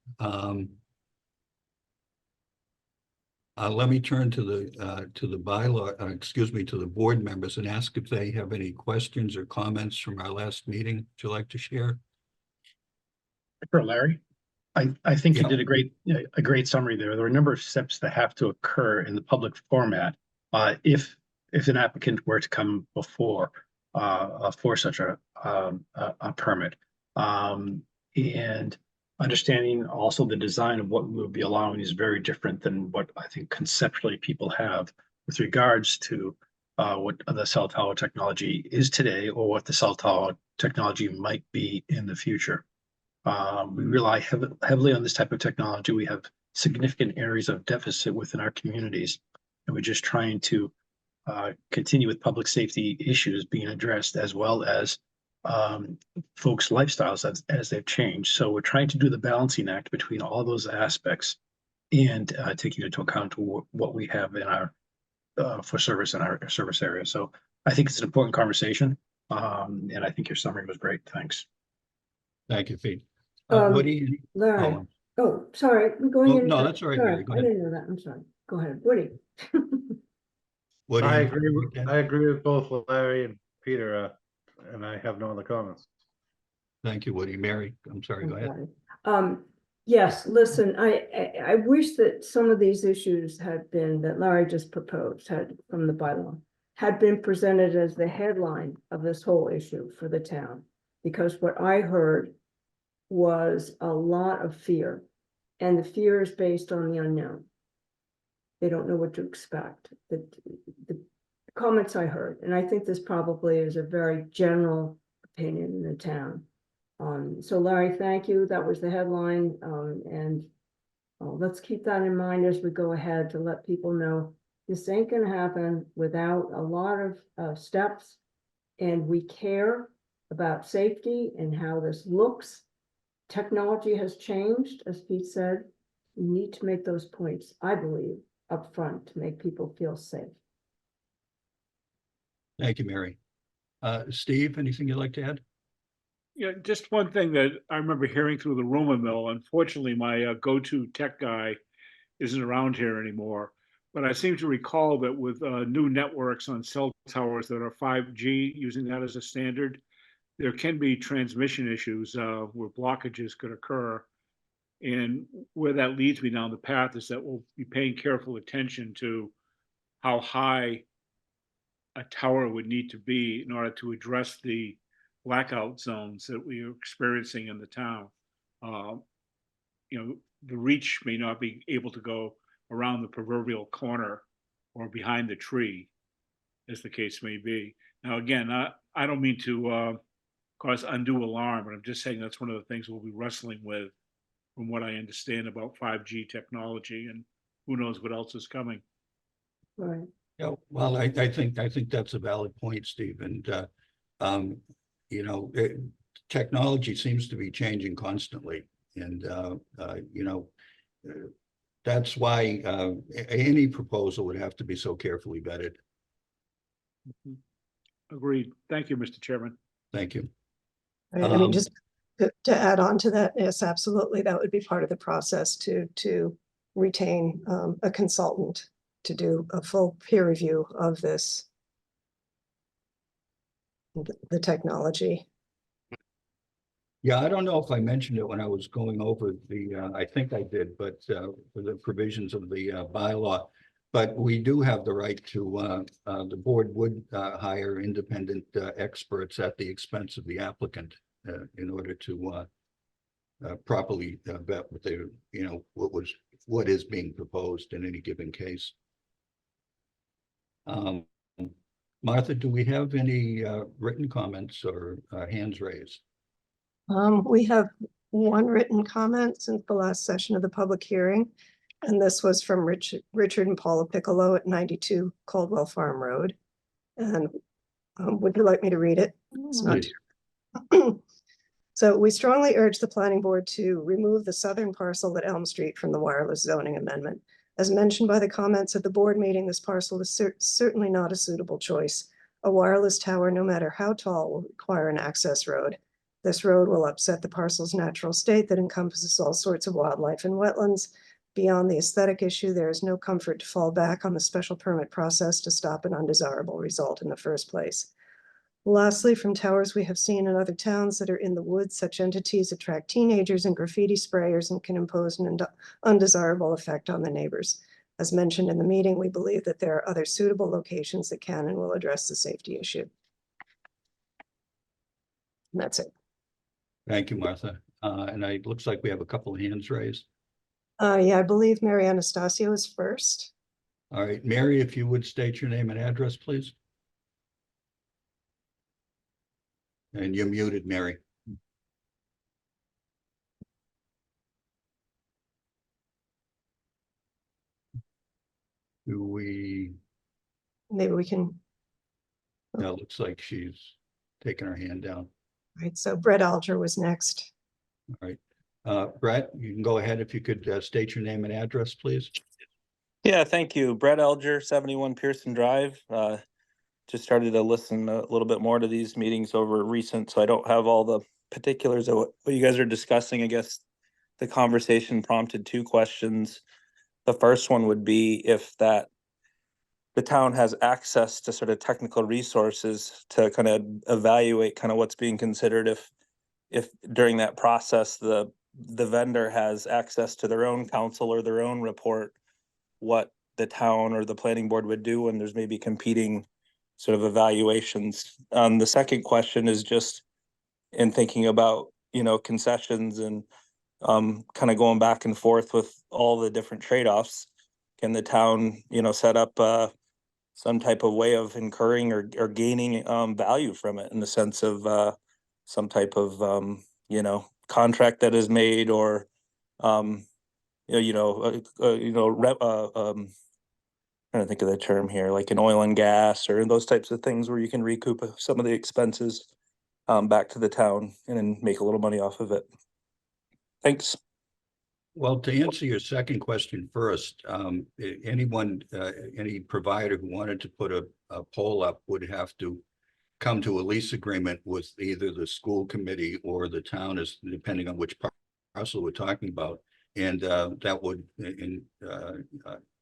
let me turn to the bylaw, excuse me, to the board members and ask if they have any questions or comments from our last meeting. Would you like to share? Sure, Larry. I think Yeah. you did a great summary there. There are a number of steps that have to occur in the public format if an applicant were to come before for such a permit, and understanding also the design of what we would be allowing is very different than what I think conceptually people have with regards to what the cell tower technology is today or what the cell tower technology might be in the future. We rely heavily on this type of technology. We have significant areas of deficit within our communities, and we're just trying to continue with public safety issues being addressed, as well as folks' lifestyles as they've changed. So we're trying to do the balancing act between all those aspects and taking into account what we have in our for service in our service area. So I think it's an important conversation. And I think your summary was great. Thanks. Thank you, Pete. Um, What do you? Larry, Oh, oh, sorry, we're going Oh, in. no, that's all right, Sorry, Mary, go I ahead. didn't know that, I'm sorry. Go ahead, Woody. what do I you? agree with, I agree with both Larry and Peter, and I have no other comments. Thank you, Woody. Mary, I'm sorry, go ahead. Okay. Yes, listen, I wish that some of these issues had been, that Larry just proposed, had, from the bylaw, had been presented as the headline of this whole issue for the town. Because what I heard was a lot of fear, and the fear is based on the unknown. They don't know what to expect, the comments I heard, and I think this probably is a very general opinion in the town. So Larry, thank you. That was the headline. And let's keep that in mind as we go ahead to let people know this ain't gonna happen without a lot of steps. And we care about safety and how this looks. Technology has changed, as Pete said. We need to make those points, I believe, up front to make people feel safe. Thank you, Mary. Steve, anything you'd like to add? Yeah, just one thing that I remember hearing through the rumor mill. Unfortunately, my go-to tech guy isn't around here anymore. But I seem to recall that with new networks on cell towers that are 5G, using that as a standard, there can be transmission issues where blockages could occur. And where that leads me down the path is that we'll be paying careful attention to how high a tower would need to be in order to address the blackout zones that we are experiencing in the town. You know, the reach may not be able to go around the proverbial corner or behind the tree, as the case may be. Now, again, I don't mean to cause undue alarm, but I'm just saying that's one of the things we'll be wrestling with from what I understand about 5G technology, and who knows what else is coming. Right. Yeah, well, I think that's a valid point, Steve, and you know, technology seems to be changing constantly, and you know, that's why any proposal would have to be so carefully vetted. Agreed. Thank you, Mr. Chairman. Thank you. I mean, just to add on to that, yes, absolutely, that would be part of the process to retain a consultant to do a full peer review of this, the technology. Yeah, I don't know if I mentioned it when I was going over the, I think I did, but for the provisions of the bylaw. But we do have the right to, the board would hire independent experts at the expense of the applicant in order to properly vet what they, you know, what is being proposed in any given case. Martha, do we have any written comments or hands raised? We have one written comment since the last session of the public hearing, and this was from Richard and Paula Piccolo at 92 Caldwell Farm Road. And would you like me to read it? It's not. So we strongly urge the planning board to remove the southern parcel at Elm Street from the wireless zoning amendment. As mentioned by the comments at the board meeting, this parcel is certainly not a suitable choice. A wireless tower, no matter how tall, will require an access road. This road will upset the parcel's natural state that encompasses all sorts of wildlife and wetlands. Beyond the aesthetic issue, there is no comfort to fall back on the special permit process to stop an undesirable result in the first place. Lastly, from towers we have seen in other towns that are in the woods, such entities attract teenagers and graffiti sprayers and can impose an undesirable effect on the neighbors. As mentioned in the meeting, we believe that there are other suitable locations that can and will address the safety issue. And that's it. Thank you, Martha. And it looks like we have a couple of hands raised. Yeah, I believe Mary Anastasio is first. All right, Mary, if you would state your name and address, please. And you're muted, Mary. Do we, Maybe we can, no, it looks like she's taking her hand down. Right, so Brett Alger was next. All right. Brett, you can go ahead if you could state your name and address, please. Yeah, thank you. Brett Elger, 71 Pearson Drive. Just started to listen a little bit more to these meetings over recent, so I don't have all the particulars of what you guys are discussing. I guess the conversation prompted two questions. The first one would be if that the town has access to sort of technical resources to kind of evaluate kind of what's being considered if during that process the vendor has access to their own counsel or their own report, what the town or the planning board would do when there's maybe competing sort of evaluations. The second question is just in thinking about, concessions and kind of going back and forth with all the different trade-offs. Can the town, set up some type of way of incurring or gaining value from it in the sense of some type of contract that is made or trying to think of the term here, like in oil and gas or those types of things where you can recoup some of the expenses back to the town and then make a little money off of it. Thanks. Well, to answer your second question first, any provider who wanted to put a pole up would have to come to a lease agreement with either the school committee or the town, as depending on which parcel we're talking about. And that would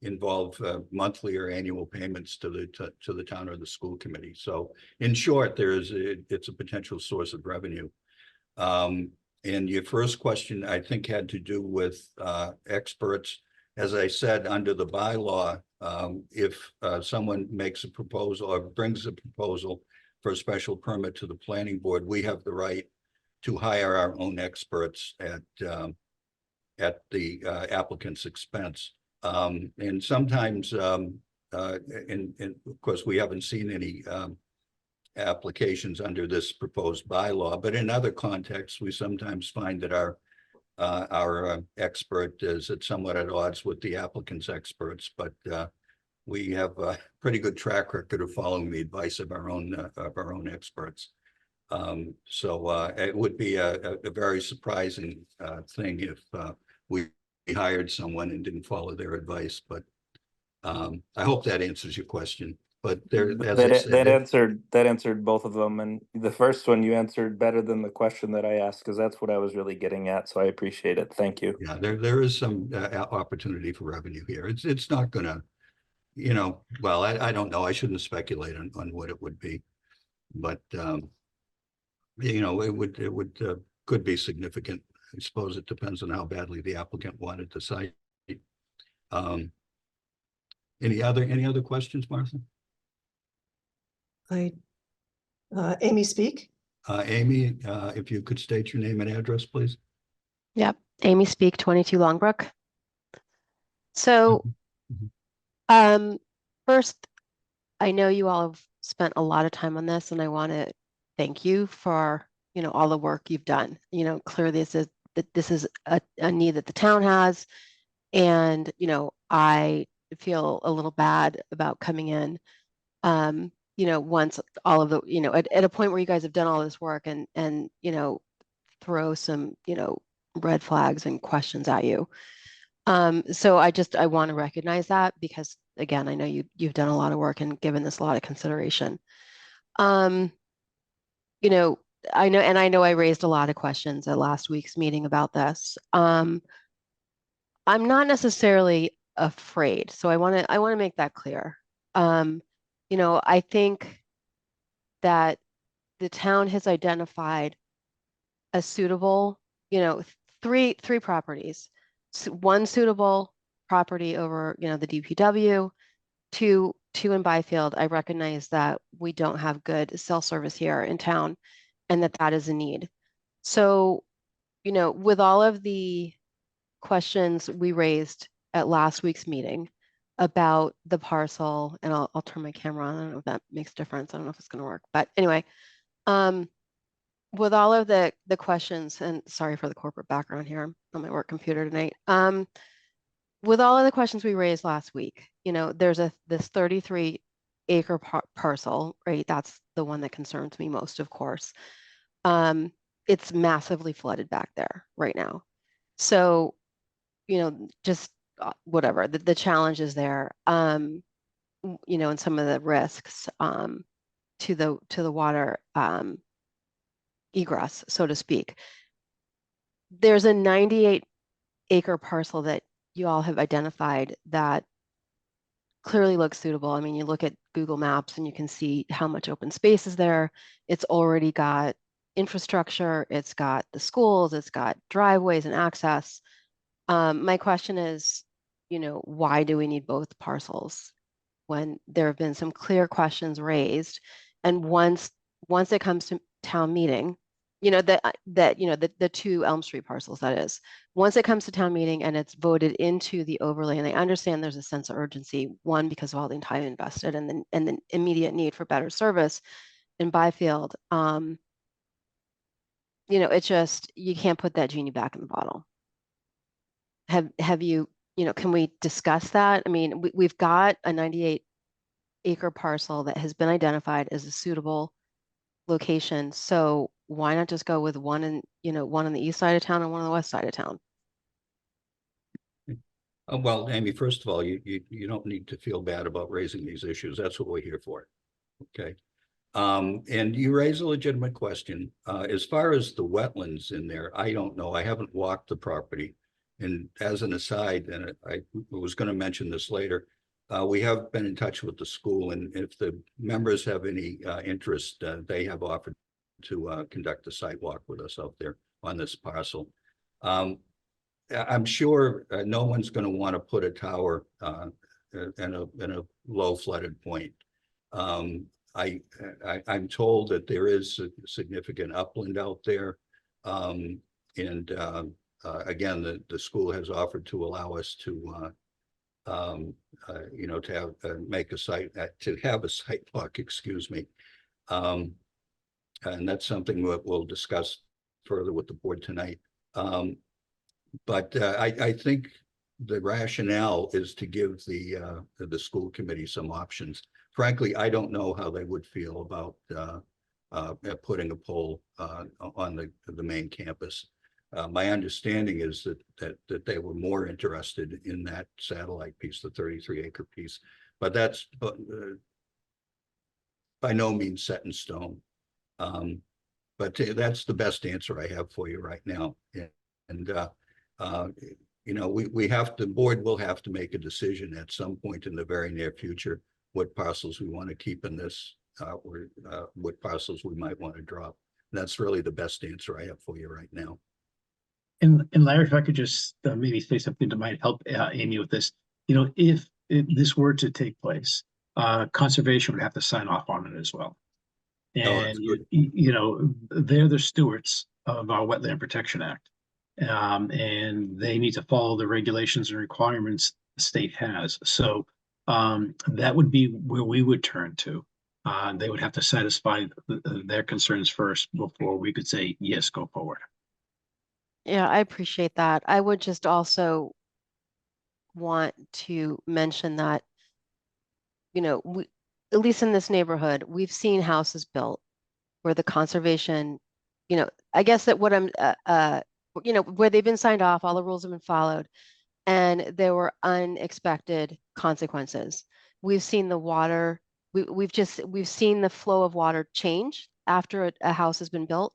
involve monthly or annual payments to the town or the school committee. So in short, it's a potential source of revenue. And your first question, I think, had to do with experts. As I said, under the bylaw, if someone makes a proposal or brings a proposal for a special permit to the planning board, we have the right to hire our own experts at the applicant's expense. And sometimes, and of course, we haven't seen any applications under this proposed bylaw, but in other contexts, we sometimes find that our expert is somewhat at odds with the applicant's experts, but we have a pretty good track record of following the advice of our own experts. So it would be a very surprising thing if we hired someone and didn't follow their advice, but I hope that answers your question. But that answered both of them, and the first one you answered better than the question that I asked, because that's what I was really getting at. So I appreciate it. Thank you. Yeah, there is some opportunity for revenue here. It's not gonna, well, I don't know. I shouldn't speculate on what it would be, but it would could be significant. I suppose it depends on how badly the applicant wanted the site. Any other questions, Martha? Amy Speak. Amy, if you could state your name and address, please. Yep, Amy Speak, 22 Longbrook. So, first, I know you all have spent a lot of time on this, and I want to thank you for, all the work you've done. Clearly this is a need that the town has, and, I feel a little bad about coming in, once all of the, at a point where you guys have done all this work and throw some, red flags and questions at you. So I want to recognize that because, again, I know you've done a lot of work and given this a lot of consideration. I know I raised a lot of questions at last week's meeting about this. I'm not necessarily afraid, so I want to make that clear. I think that the town has identified a suitable, three properties. One suitable property over, the DPW, two in Byfield. I recognize that we don't have good cell service here in town and that is a need. So, with all of the questions we raised at last week's meeting about the parcel, and I'll turn my camera on. I don't know if that makes a difference. I don't know if it's going to work, but anyway, with all of the questions, and sorry for the corporate background here, I'm on my work computer tonight. With all of the questions we raised last week, there's this 33-acre parcel, right? That's the one that concerns me most, of course. It's massively flooded back there right now. So, just whatever, the challenge is there, and some of the risks, to the water, egress, so to speak. There's a 98-acre parcel that you all have identified that clearly looks suitable. I mean, you look at Google Maps and you can see how much open space is there. It's already got infrastructure, it's got the schools, it's got driveways and access. My question is, why do we need both parcels when there have been some clear questions raised? And once it comes to town meeting, the two Elm Street parcels, that is, once it comes to town meeting and it's voted into the overlay, and I understand there's a sense of urgency, one, because of all the time invested and the immediate need for better service in Byfield. It's just, you can't put that genie back in the bottle. Have you, can we discuss that? I mean, we've got a 98-acre parcel that has been identified as a suitable location. So why not just go with one on the east side of town and one on the west side of town? Well, Amy, first of all, you don't need to feel bad about raising these issues. That's what we're here for. Okay. And you raise a legitimate question. As far as the wetlands in there, I don't know. I haven't walked the property. And as an aside, and I was going to mention this later, we have been in touch with the school, and if the members have any interest, they have offered to conduct a site walk with us out there on this parcel. I'm sure no one's going to want to put a tower in a low flooded point. I'm told that there is a significant upland out there, and again, the school has offered to allow us to to have a site walk, excuse me. And that's something that we'll discuss further with the board tonight. But I think the rationale is to give the school committee some options. Frankly, I don't know how they would feel about putting a pole on the main campus. My understanding is that they were more interested in that satellite piece, the 33-acre piece, but that's by no means set in stone. But that's the best answer I have for you right now. And the board will have to make a decision at some point in the very near future what parcels we want to keep in this, or what parcels we might want to drop. And that's really the best answer I have for you right now. And Larry, if I could just maybe say something that might help Amy with this. If this were to take place, conservation would have to sign off on it as well. And they're the stewards of our Wetland Protection Act, and they need to follow the regulations and requirements the state has. So that would be where we would turn to. They would have to satisfy their concerns first before we could say yes, go forward. Yeah, I appreciate that. I would just also want to mention that, we, at least in this neighborhood, we've seen houses built where the conservation, I guess that what I'm, where they've been signed off, all the rules have been followed, and there were unexpected consequences. We've seen the water, we've seen the flow of water change after a house has been built.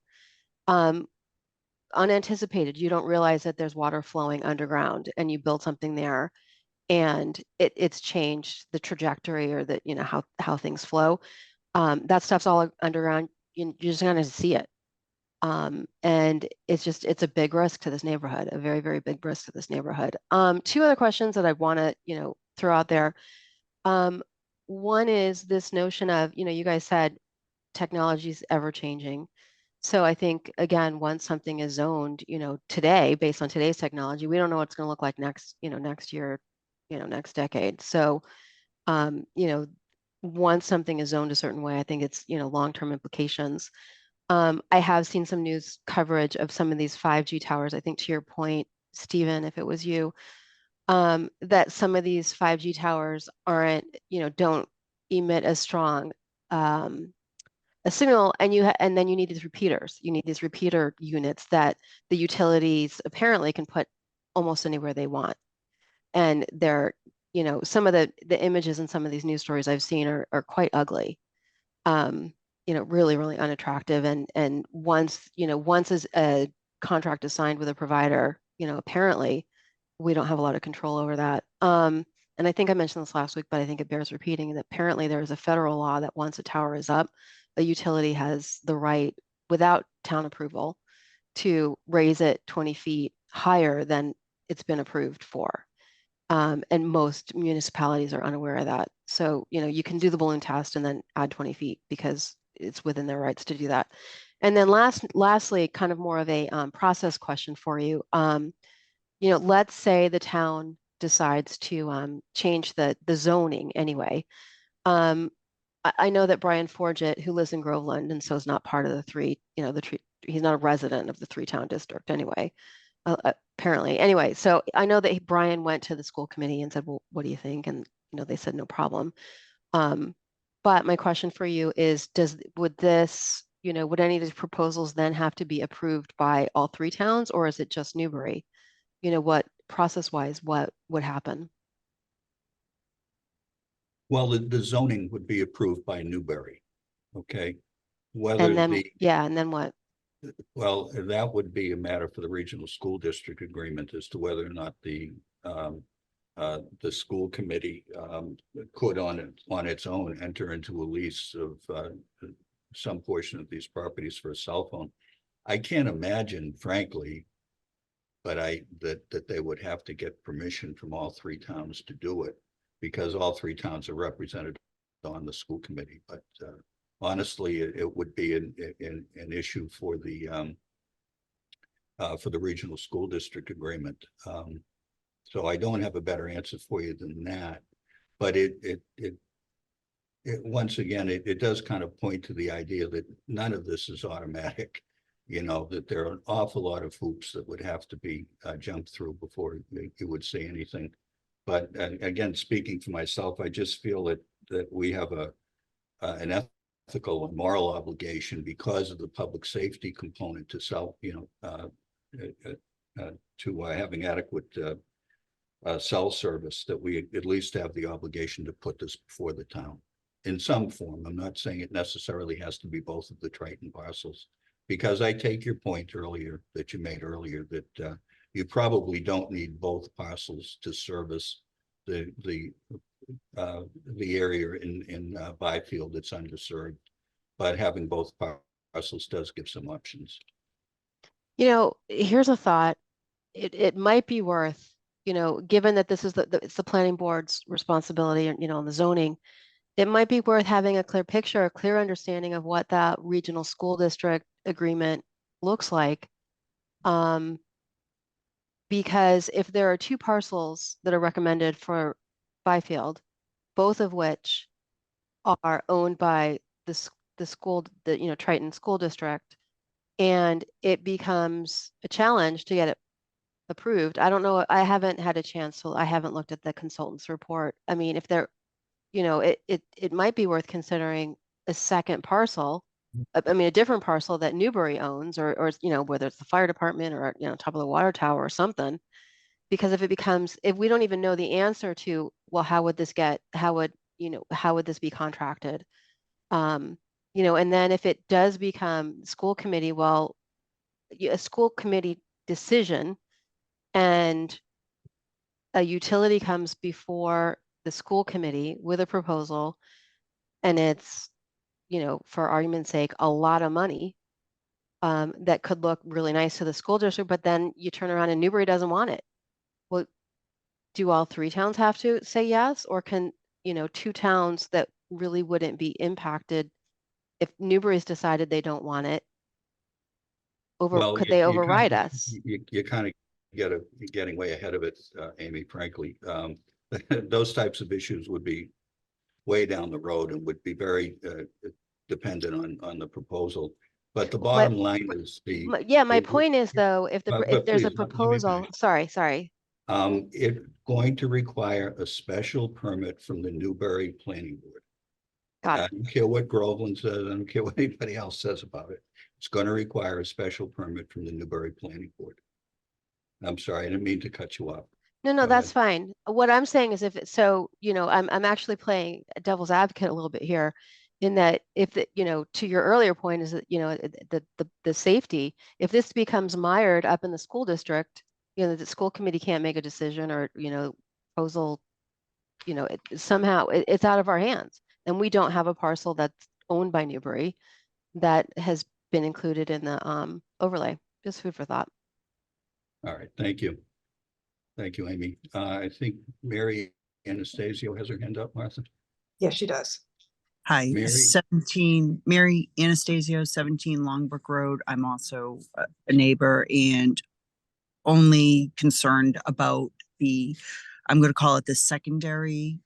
Unanticipated. You don't realize that there's water flowing underground and you build something there and it's changed the trajectory or the, how things flow. That stuff's all underground. You're just gonna see it. And it's a big risk to this neighborhood, a very, very big risk to this neighborhood. Two other questions that I want to, throw out there. One is this notion of, you guys said technology is ever changing. So I think, again, once something is zoned, today, based on today's technology, we don't know what it's going to look like next year, next decade. So, once something is zoned a certain way, I think it's, long-term implications. I have seen some news coverage of some of these 5G towers. I think to your point, Stephen, if it was you, that some of these 5G towers aren't, don't emit as strong a a signal, and and then you need these repeaters. You need these repeater units that the utilities apparently can put almost anywhere they want. And they're, you know, some of the images in some of these news stories I've seen are quite ugly. You know, really, really unattractive. And once, you know, once a contract is signed with a provider, you know, apparently we don't have a lot of control over that. And I think I mentioned this last week, but I think it bears repeating that apparently there is a federal law that once a tower is up, a utility has the right, without town approval, to raise it 20 feet higher than it's been approved for. And most municipalities are unaware of that. So, you know, you can do the balloon test and then add 20 feet because it's within their rights to do that. And then lastly, kind of more of a process question for you. You know, let's say the town decides to change the zoning anyway. I know that Brian Forget, who lives in Groveland, and so is not part of the three, you know, he's not a resident of the 3-town district anyway, apparently. Anyway, so I know that Brian went to the school committee and said, well, what do you think? And, you know, they said, no problem. But my question for you is, would this, you know, would any of these proposals then have to be approved by all 3 towns, or is it just Newbury? You know, what process-wise, what would happen? Well, the zoning would be approved by Newbury, okay? Whether And then, the, yeah, and then what? well, that would be a matter for the regional school district agreement as to whether or not the school committee could on its own enter into a lease of some portion of these properties for a cell phone. I can't imagine, frankly, but that they would have to get permission from all 3 towns to do it, because all 3 towns are represented on the school committee. But honestly, it would be an issue for the regional school district agreement. So I don't have a better answer for you than that. But it once again, it does kind of point to the idea that none of this is automatic. You know, that there are an awful lot of hoops that would have to be jumped through before you would say anything. But again, speaking for myself, I just feel that we have an ethical and moral obligation because of the public safety component to to having adequate cell service, that we at least have the obligation to put this before the town in some form. I'm not saying it necessarily has to be both of the Triton parcels, because I take your point earlier that you made earlier that you probably don't need both parcels to service the area in Byfield that's underserved, but having both parcels does give some options. You know, here's a thought. It might be worth, you know, given that this is it's the planning board's responsibility, you know, on the zoning, it might be worth having a clear picture, a clear understanding of what that regional school district agreement looks like. Because if there are 2 parcels that are recommended for Byfield, both of which are owned by the school, you know, Triton School District, and it becomes a challenge to get it approved. I don't know. I haven't had a chance to, I haven't looked at the consultant's report. I mean, if there, you know, it might be worth considering a second parcel. I mean, a different parcel that Newbury owns, or, you know, whether it's the fire department or, you know, top of the water tower or something. Because if we don't even know the answer to, well, how would this be contracted? You know, and then if it does become school committee, well, a school committee decision and a utility comes before the school committee with a proposal, and it's, you know, for argument's sake, a lot of money, that could look really nice to the school district, but then you turn around and Newbury doesn't want it. Well, do all 3 towns have to say yes, or can, you know, 2 towns that really wouldn't be impacted if Newbury's decided they don't want it? Could they override us? You kind of getting way ahead of it, Amy, frankly. Those types of issues would be way down the road and would be very dependent on the proposal. But the bottom line is My point is, though, if there's a proposal, sorry. It's going to require a special permit from the Newbury Planning Board. Got I it. don't care what Groveland says, I don't care what anybody else says about it. It's gonna require a special permit from the Newbury Planning Board. I'm sorry, I didn't mean to cut you off. No, no, Go that's ahead. fine. What I'm saying is if it's so, I'm actually playing devil's advocate a little bit here in that if the, to your earlier point is that, the safety, if this becomes mired up in the school district, the school committee can't make a decision or, proposal, somehow it's out of our hands. And we don't have a parcel that's owned by Newbury that has been included in the overlay. Just food for thought. All right, thank you. Thank you, Amy. I think Mary Anastasio has her hand up, Martha. Yes, she does. Hi, Mary? 17, Mary Anastasio, 17 Longbrook Road. I'm also a neighbor and only concerned about I'm going to call it the secondary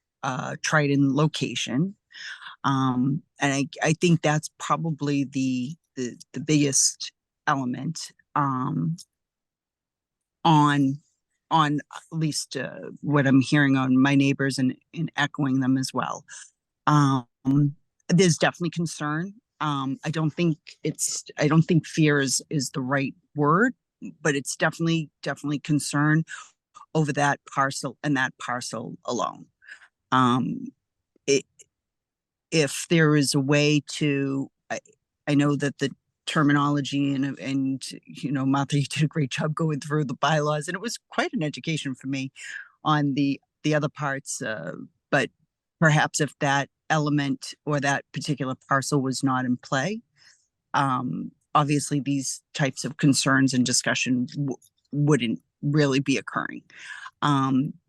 Triton location. And I think that's probably the biggest element on at least what I'm hearing on my neighbors and echoing them as well. There's definitely concern. I don't think fear is the right word, but it's definitely concern over that parcel and that parcel alone. If there is a way to, I know that the terminology and Martha, you did a great job going through the bylaws, and it was quite an education for me on the other parts. But perhaps if that element or that particular parcel was not in play, obviously these types of concerns and discussion wouldn't really be occurring.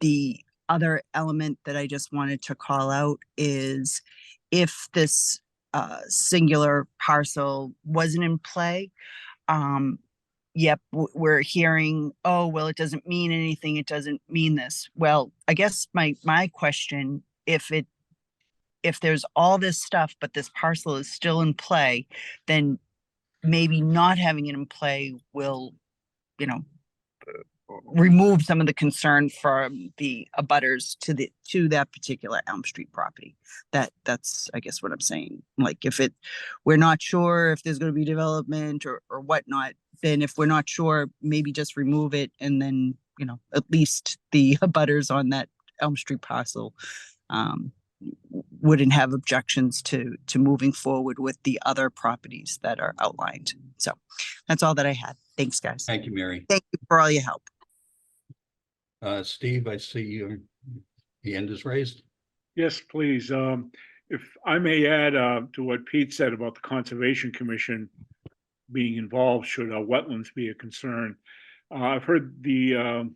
The other element that I just wanted to call out is if this singular parcel wasn't in play, yep, we're hearing, oh, well, it doesn't mean anything. It doesn't mean this. Well, I guess my question, if there's all this stuff, but this parcel is still in play, then maybe not having it in play will, remove some of the concern from the abutters to that particular Elm Street property. That's I guess what I'm saying. Like we're not sure if there's going to be development or whatnot, then if we're not sure, maybe just remove it, and then at least the abutters on that Elm Street parcel wouldn't have objections to moving forward with the other properties that are outlined. So that's all that I had. Thanks, guys. Thank you, Mary. Thank you for all your help. Steve, I see your hand is raised. Yes, please. If I may add to what Pete said about the Conservation Commission being involved should wetlands be a concern. I've heard the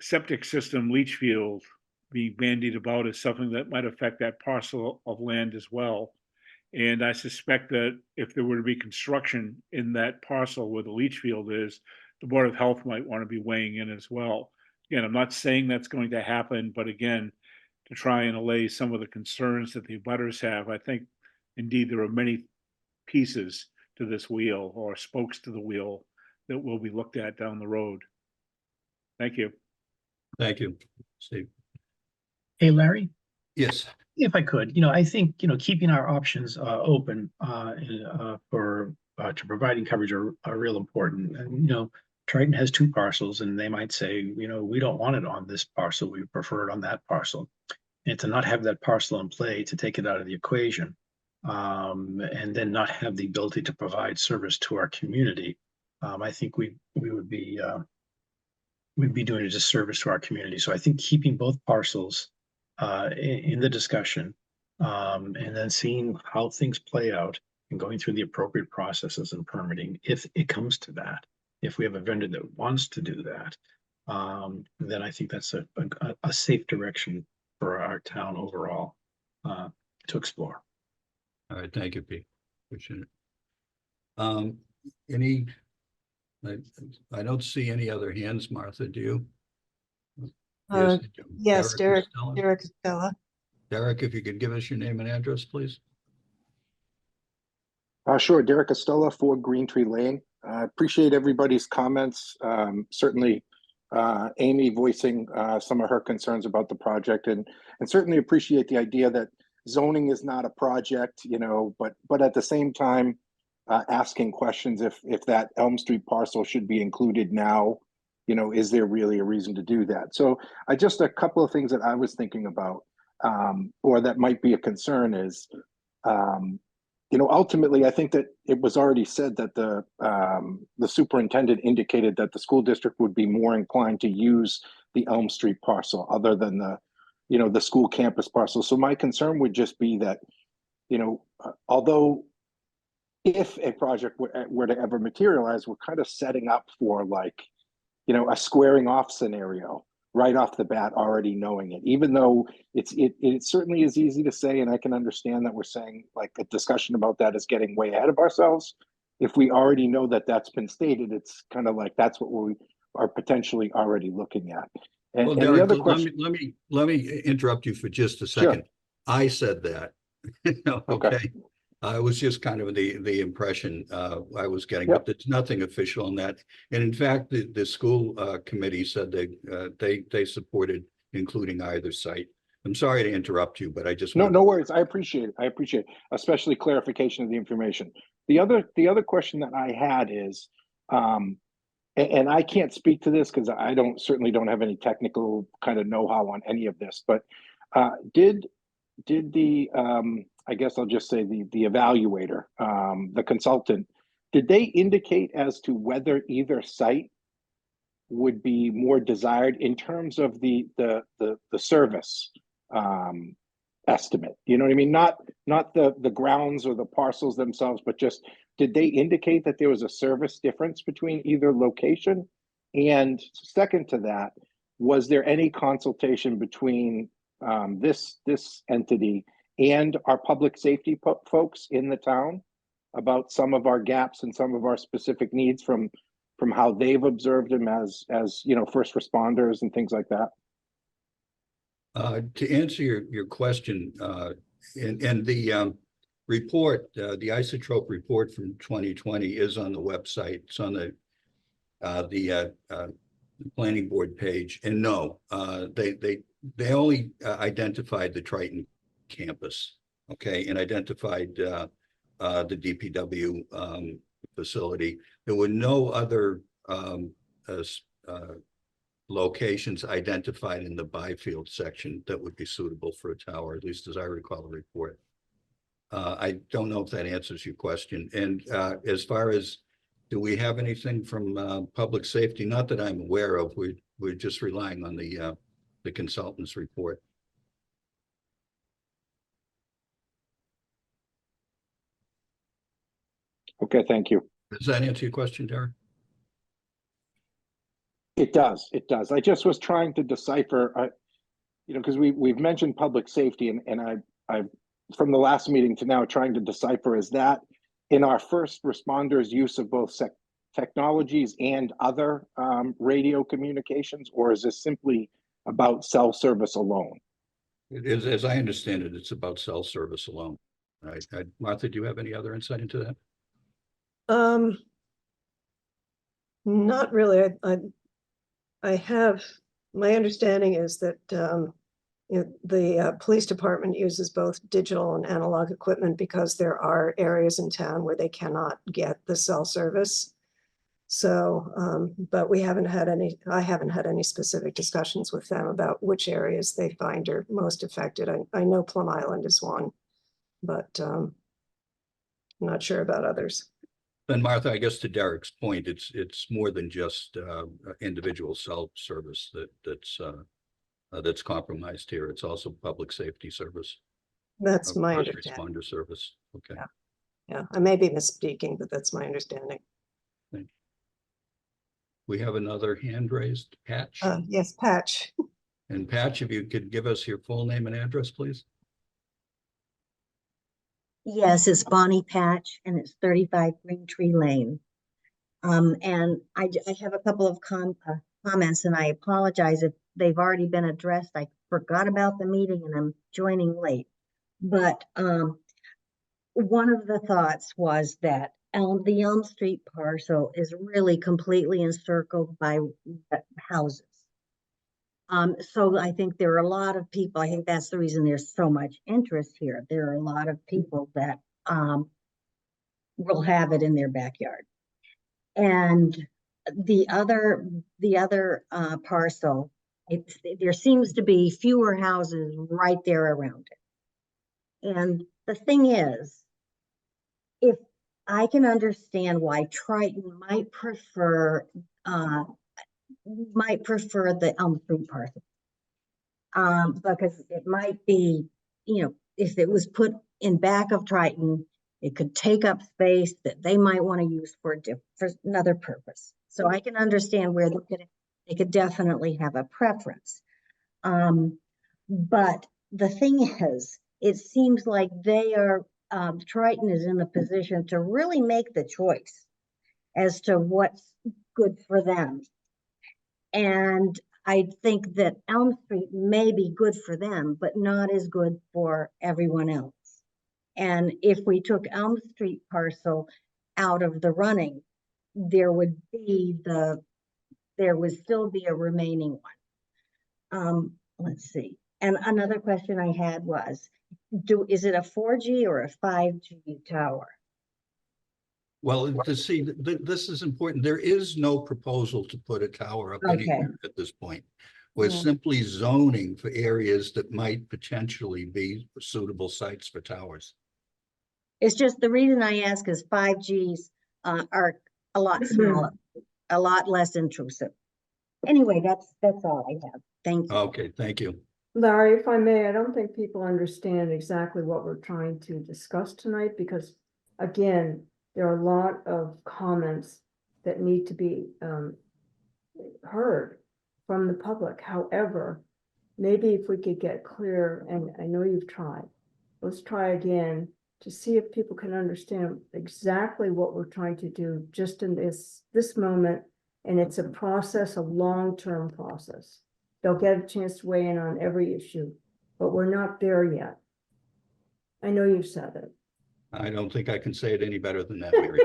septic system leach field being bandied about as something that might affect that parcel of land as well. And I suspect that if there were to be construction in that parcel where the leach field is, the Board of Health might want to be weighing in as well. Again, I'm not saying that's going to happen, but again, to try and allay some of the concerns that the abutters have, I think indeed there are many pieces to this wheel or spokes to the wheel that will be looked at down the road. Thank you. Thank you, Steve. Hey, Larry, Yes, if I could, I think, keeping our options open for to providing coverage are real important. And, Triton has 2 parcels and they might say, we don't want it on this parcel. We prefer it on that parcel. And to not have that parcel in play, to take it out of the equation, and then not have the ability to provide service to our community, I think we would be we'd be doing a disservice to our community. So I think keeping both parcels in the discussion, and then seeing how things play out and going through the appropriate processes and permitting, if it comes to that, if we have a vendor that wants to do that, then I think that's a safe direction for our town overall to explore. all right, thank you, Pete. Appreciate it. I don't see any other hands, Martha, do you? Yes, Derek Costello? Stella. Derek, if you could give us your name and address, please. Sure, Derek Costello, 4 Green Tree Lane. I appreciate everybody's comments. Certainly, Amy voicing some of her concerns about the project, and certainly appreciate the idea that zoning is not a project, but at the same time, asking questions if that Elm Street parcel should be included now, is there really a reason to do that? So a couple of things that I was thinking about, or that might be a concern is, ultimately, I think that it was already said that the superintendent indicated that the school district would be more inclined to use the Elm Street parcel other than the school campus parcel. So my concern would just be that, although if a project were to ever materialize, we're kind of setting up for a squaring off scenario right off the bat, already knowing it, even though it certainly is easy to say, and I can understand that we're saying a discussion about that is getting way ahead of ourselves. If we already know that that's been stated, it's kind of that's what we are potentially already looking at. And, Well, and Derek, the other question, let me interrupt you for just a second. I said that. Okay. It was just kind of the impression I was getting, but there's nothing official on that. And in fact, the school committee said they supported including either site. I'm sorry to interrupt you, but I just no worries. I appreciate it, especially clarification of the information. The other question that I had is, and I can't speak to this because I certainly don't have any technical kind of know-how on any of this, but did the I guess I'll just say the evaluator, the consultant, did they indicate as to whether either site would be more desired in terms of the service estimate? You know what I mean? Not the grounds or the parcels themselves, but just did they indicate that there was a service difference between either location? And second to that, was there any consultation between this entity and our public safety folks in the town about some of our gaps and some of our specific needs from how they've observed them as first responders and things like that? To answer your question, and the report, the isotope report from 2020 is on the website. It's on the planning board page. And no, they only identified the Triton campus, okay, and identified the DPW facility. There were no other locations identified in the Byfield section that would be suitable for a tower, at least as I recall the report. I don't know if that answers your question. And as far as, do we have anything from public safety? Not that I'm aware of. We're just relying on the consultant's report. Okay, thank you. Does that answer your question, Derek? It does. I just was trying to decipher, because we've mentioned public safety, and I from the last meeting to now trying to decipher, is that in our first responders' use of both technologies and other radio communications, or is this simply about cell service alone? It is, as I understand it, it's about cell service alone. Martha, do you have any other insight into that? Not really. I have, my understanding is that the police department uses both digital and analog equipment because there are areas in town where they cannot get the cell service. So, but I haven't had any specific discussions with them about which areas they find are most affected. I know Plum Island is one, but I'm not sure about others. Then Martha, I guess to Derek's point, it's more than just individual cell service that's compromised here. It's also public safety service. That's my first understanding. responder service. Okay. Yeah, I may be misspeaking, but that's my understanding. Thank you. We have another hand raised, Patch. Yes, Patch. And Patch, if you could give us your full name and address, please. Yes, it's Bonnie Patch, and it's 35 Green Tree Lane. And I have a couple of comments, and I apologize if they've already been addressed. I forgot about the meeting, and I'm joining late. But one of the thoughts was that the Elm Street parcel is really completely encircled by houses. So I think there are a lot of people, I think that's the reason there's so much interest here. There are a lot of people that will have it in their backyard. And the other parcel, there seems to be fewer houses right there around it. And the thing is, if I can understand why Triton might prefer the Elm Street parcel. Because it might be, you know, if it was put in back of Triton, it could take up space that they might want to use for another purpose. So I can understand where they could definitely have a preference. But the thing is, it seems like Triton is in a position to really make the choice as to what's good for them. And I think that Elm Street may be good for them, but not as good for everyone else. And if we took Elm Street parcel out of the running, there would still be a remaining one. Let's see. And another question I had was, is it a 4G or a 5G tower? Well, to see, this is important. There is no proposal to put a tower up Okay. anywhere at this point. We're Yeah. simply zoning for areas that might potentially be suitable sites for towers. It's just the reason I ask is 5Gs are a lot smaller, a lot less intrusive. Anyway, that's all I have. Thank you. Okay, thank you. Larry, if I may, I don't think people understand exactly what we're trying to discuss tonight, because again, there are a lot of comments that need to be heard from the public. However, maybe if we could get clear, and I know you've tried, let's try again to see if people can understand exactly what we're trying to do just in this moment. And it's a process, a long-term process. They'll get a chance to weigh in on every issue, but we're not there yet. I know you've said it. I don't think I can say it any better than that, Mary.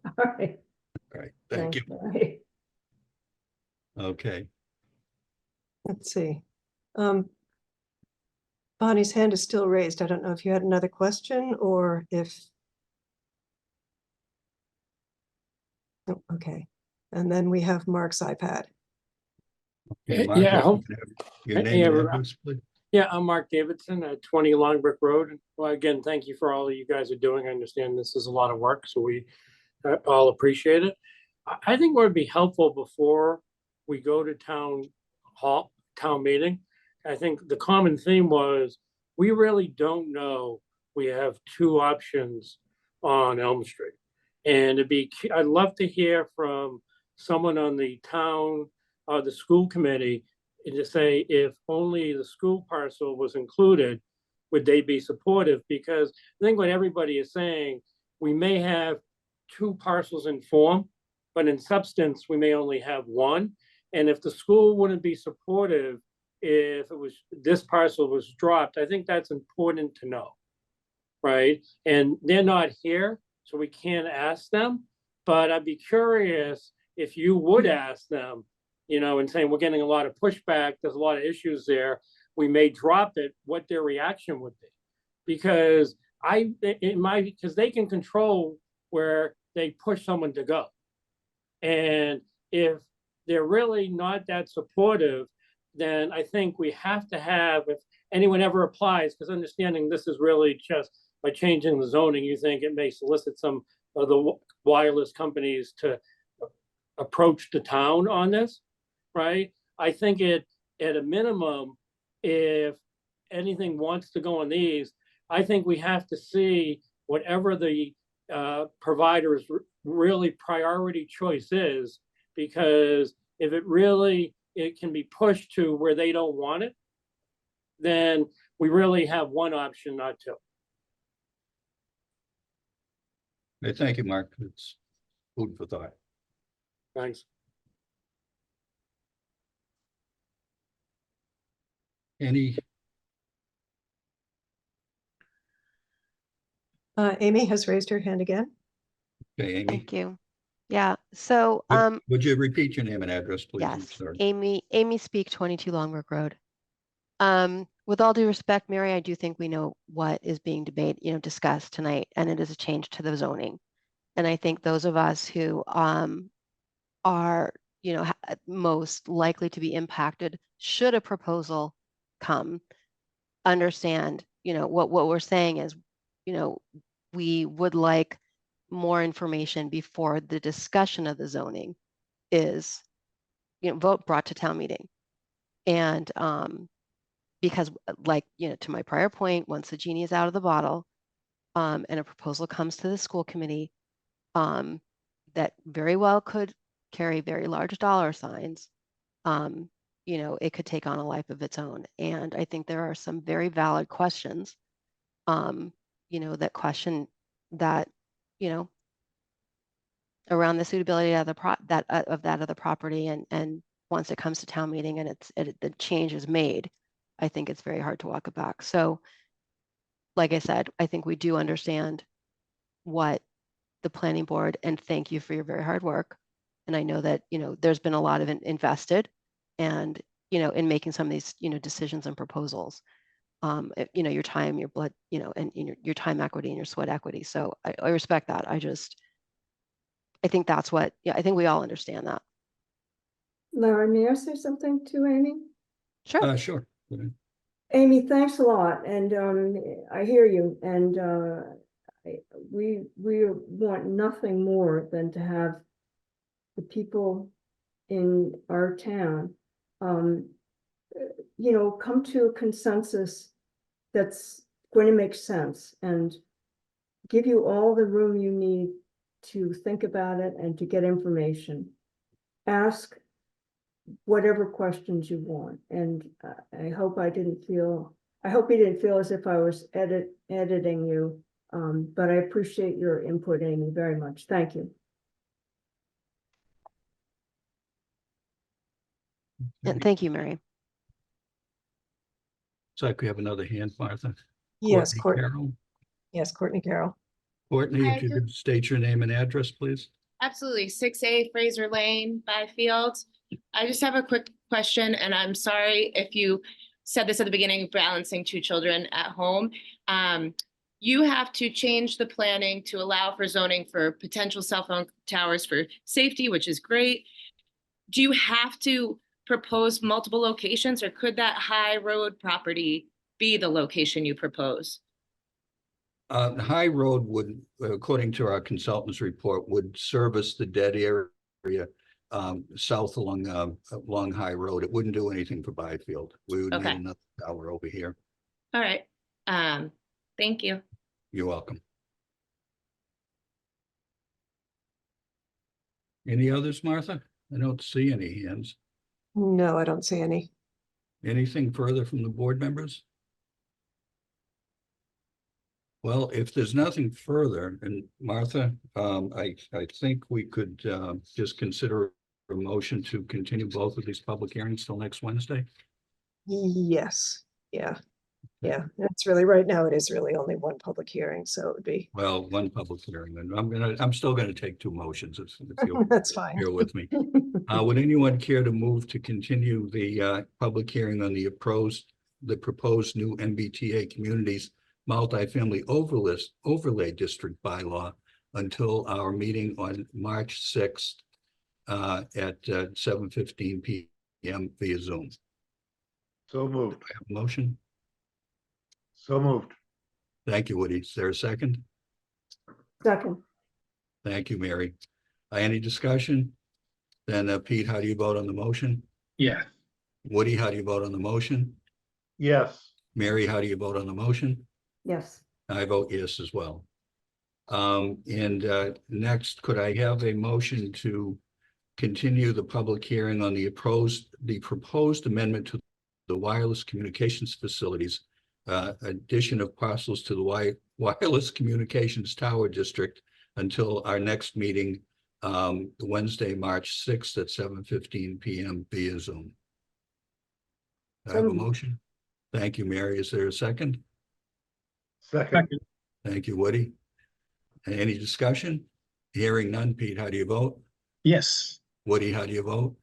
All right. All right, thank you. Thanks, Larry. Okay, Let's see. Bonnie's hand is still raised. I don't know if you had another question or if. Oh, okay. And then we have Mark's iPad. okay, Mark, Yeah, I if hope- you can have your Hey, name and everyone. address, please. Yeah, I'm Mark Davidson at 20 Longbrook Road. Well, again, thank you for all that you guys are doing. I understand this is a lot of work, so we all appreciate it. I think what would be helpful before we go to town meeting, I think the common theme was, we really don't know. We have two options on Elm Street. And I'd love to hear from someone on the town, the school committee, and to say if only the school parcel was included, would they be supportive? Because I think what everybody is saying, we may have two parcels in form, but in substance, we may only have one. And if the school wouldn't be supportive, if this parcel was dropped, I think that's important to know, right? And they're not here, so we can't ask them, but I'd be curious if you would ask them, you know, and saying we're getting a lot of pushback, there's a lot of issues there, we may drop it, what their reaction would be. Because because they can control where they push someone to go. And if they're really not that supportive, then I think we have to have, if anyone ever applies, because understanding this is really just by changing the zoning, you think it may solicit some of the wireless companies to approach the town on this, right? I think at a minimum, if anything wants to go on these, I think we have to see whatever the provider's really priority choice is, because if it can be pushed to where they don't want it, then we really have one option, not two. Hey, thank you, Mark. It's food for thought. Thanks. Any, Amy has raised her hand again. okay, Amy, Thank you. Yeah, so, Would you repeat your name and address, please? I'm yes, sorry. Amy Speak, 22 Longbrook Road. With all due respect, Mary, I do think we know what is being discussed tonight, and it is a change to the zoning. And I think those of us who are, most likely to be impacted, should a proposal come, understand, what we're saying is, we would like more information before the discussion of the zoning is, brought to town meeting. And because to my prior point, once the genie is out of the bottle, and a proposal comes to the school committee, that very well could carry very large dollar signs, it could take on a life of its own. And I think there are some very valid questions, that question that, around the suitability of the property, and once it comes to town meeting and the change is made, I think it's very hard to walk it back. So, like I said, I think we do understand what the planning board, and thank you for your very hard work. And I know that, there's been a lot of invested and, in making some of these, decisions and proposals. Your time, your blood, and your time equity and your sweat equity. So I respect that. I think that's what, I think we all understand that. Larry, may I say something to Amy? Sure. Sure. Amy, thanks a lot, and I hear you, and we want nothing more than to have the people in our town, come to a consensus that's going to make sense and give you all the room you need to think about it and to get information. Ask whatever questions you want. And I hope you didn't feel as if I was editing you. But I appreciate your input, Amy, very much. Thank you. And thank you, Mary. So we have another hand, Martha. Yes, Courtney Carroll. Yes, Courtney Carroll. Courtney, Hi, if you could state your name and address, please. Absolutely. 6A Fraser Lane, Byfield. I just have a quick question, and I'm sorry if you said this at the beginning, balancing two children at home. You have to change the planning to allow for zoning for potential cell phone towers for safety, which is great. Do you have to propose multiple locations, or could that High Road property be the location you propose? The High Road would, according to our consultant's report, would service the dead area south along High Road. It wouldn't do anything for Byfield. We would need another tower over here. All right. Thank you. You're welcome. Any others, Martha? I don't see any hands. No, I don't see any. Anything further from the board members? Well, if there's nothing further, and Martha, I think we could just consider a motion to continue both of these public hearings till next Wednesday. Yes, yeah. It's really, right now, it is really only one public hearing, so it would be. Well, one public hearing, and I'm still gonna take two motions if you'll That's fine. bear with me. Would anyone care to move to continue the public hearing on the proposed new MBTA communities multifamily overlay district bylaw until our meeting on March 6th at 7:15 p.m. via Zoom? So moved. I have a motion. So moved. Thank you, Woody. Is there a second? Second. Thank you, Mary. Any discussion? Then Pete, how do you vote on the motion? Yeah. Woody, how do you vote on the motion? Yes. Mary, how do you vote on the motion? Yes. I vote yes as well. Next, could I have a motion to continue the public hearing on the proposed amendment to the wireless communications facilities, addition of parcels to the wireless communications tower district until our next meeting, Wednesday, March 6th at 7:15 p.m. via Zoom? Do I have a motion? Thank you, Mary. Is there a second? Second. Thank you, Woody. Any discussion? Hearing none. Pete, how do you vote? Yes. Woody, how do you vote?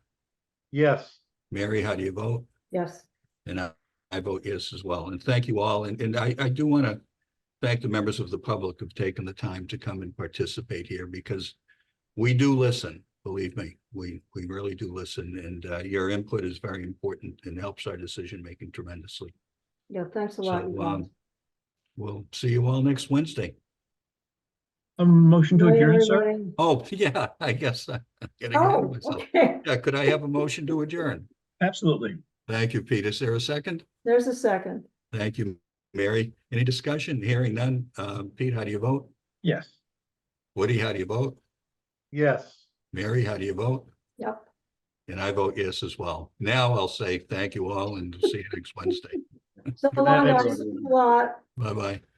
Yes. Mary, how do you vote? Yes. And I vote yes as well. And thank you all. And I do want to thank the members of the public who've taken the time to come and participate here, because we do listen. Believe me, we really do listen, and your input is very important and helps our decision making tremendously. Yeah, thanks a lot, you So guys. we'll see you all next Wednesday. A motion to Bye, adjourn, sir? everybody. Oh, yeah, I guess I'm getting ahead of Oh, myself. okay. Yeah, could I have a motion to adjourn? Absolutely. Thank you, Pete. Is there a second? There's a second. Thank you, Mary. Any discussion? Hearing none. Pete, how do you vote? Yes. Woody, how do you vote? Yes. Mary, how do you vote? Yep. And I vote yes as well. Now I'll say thank you all and see you next Wednesday. So Good night, long, guys. everybody. Thanks a lot. Bye-bye.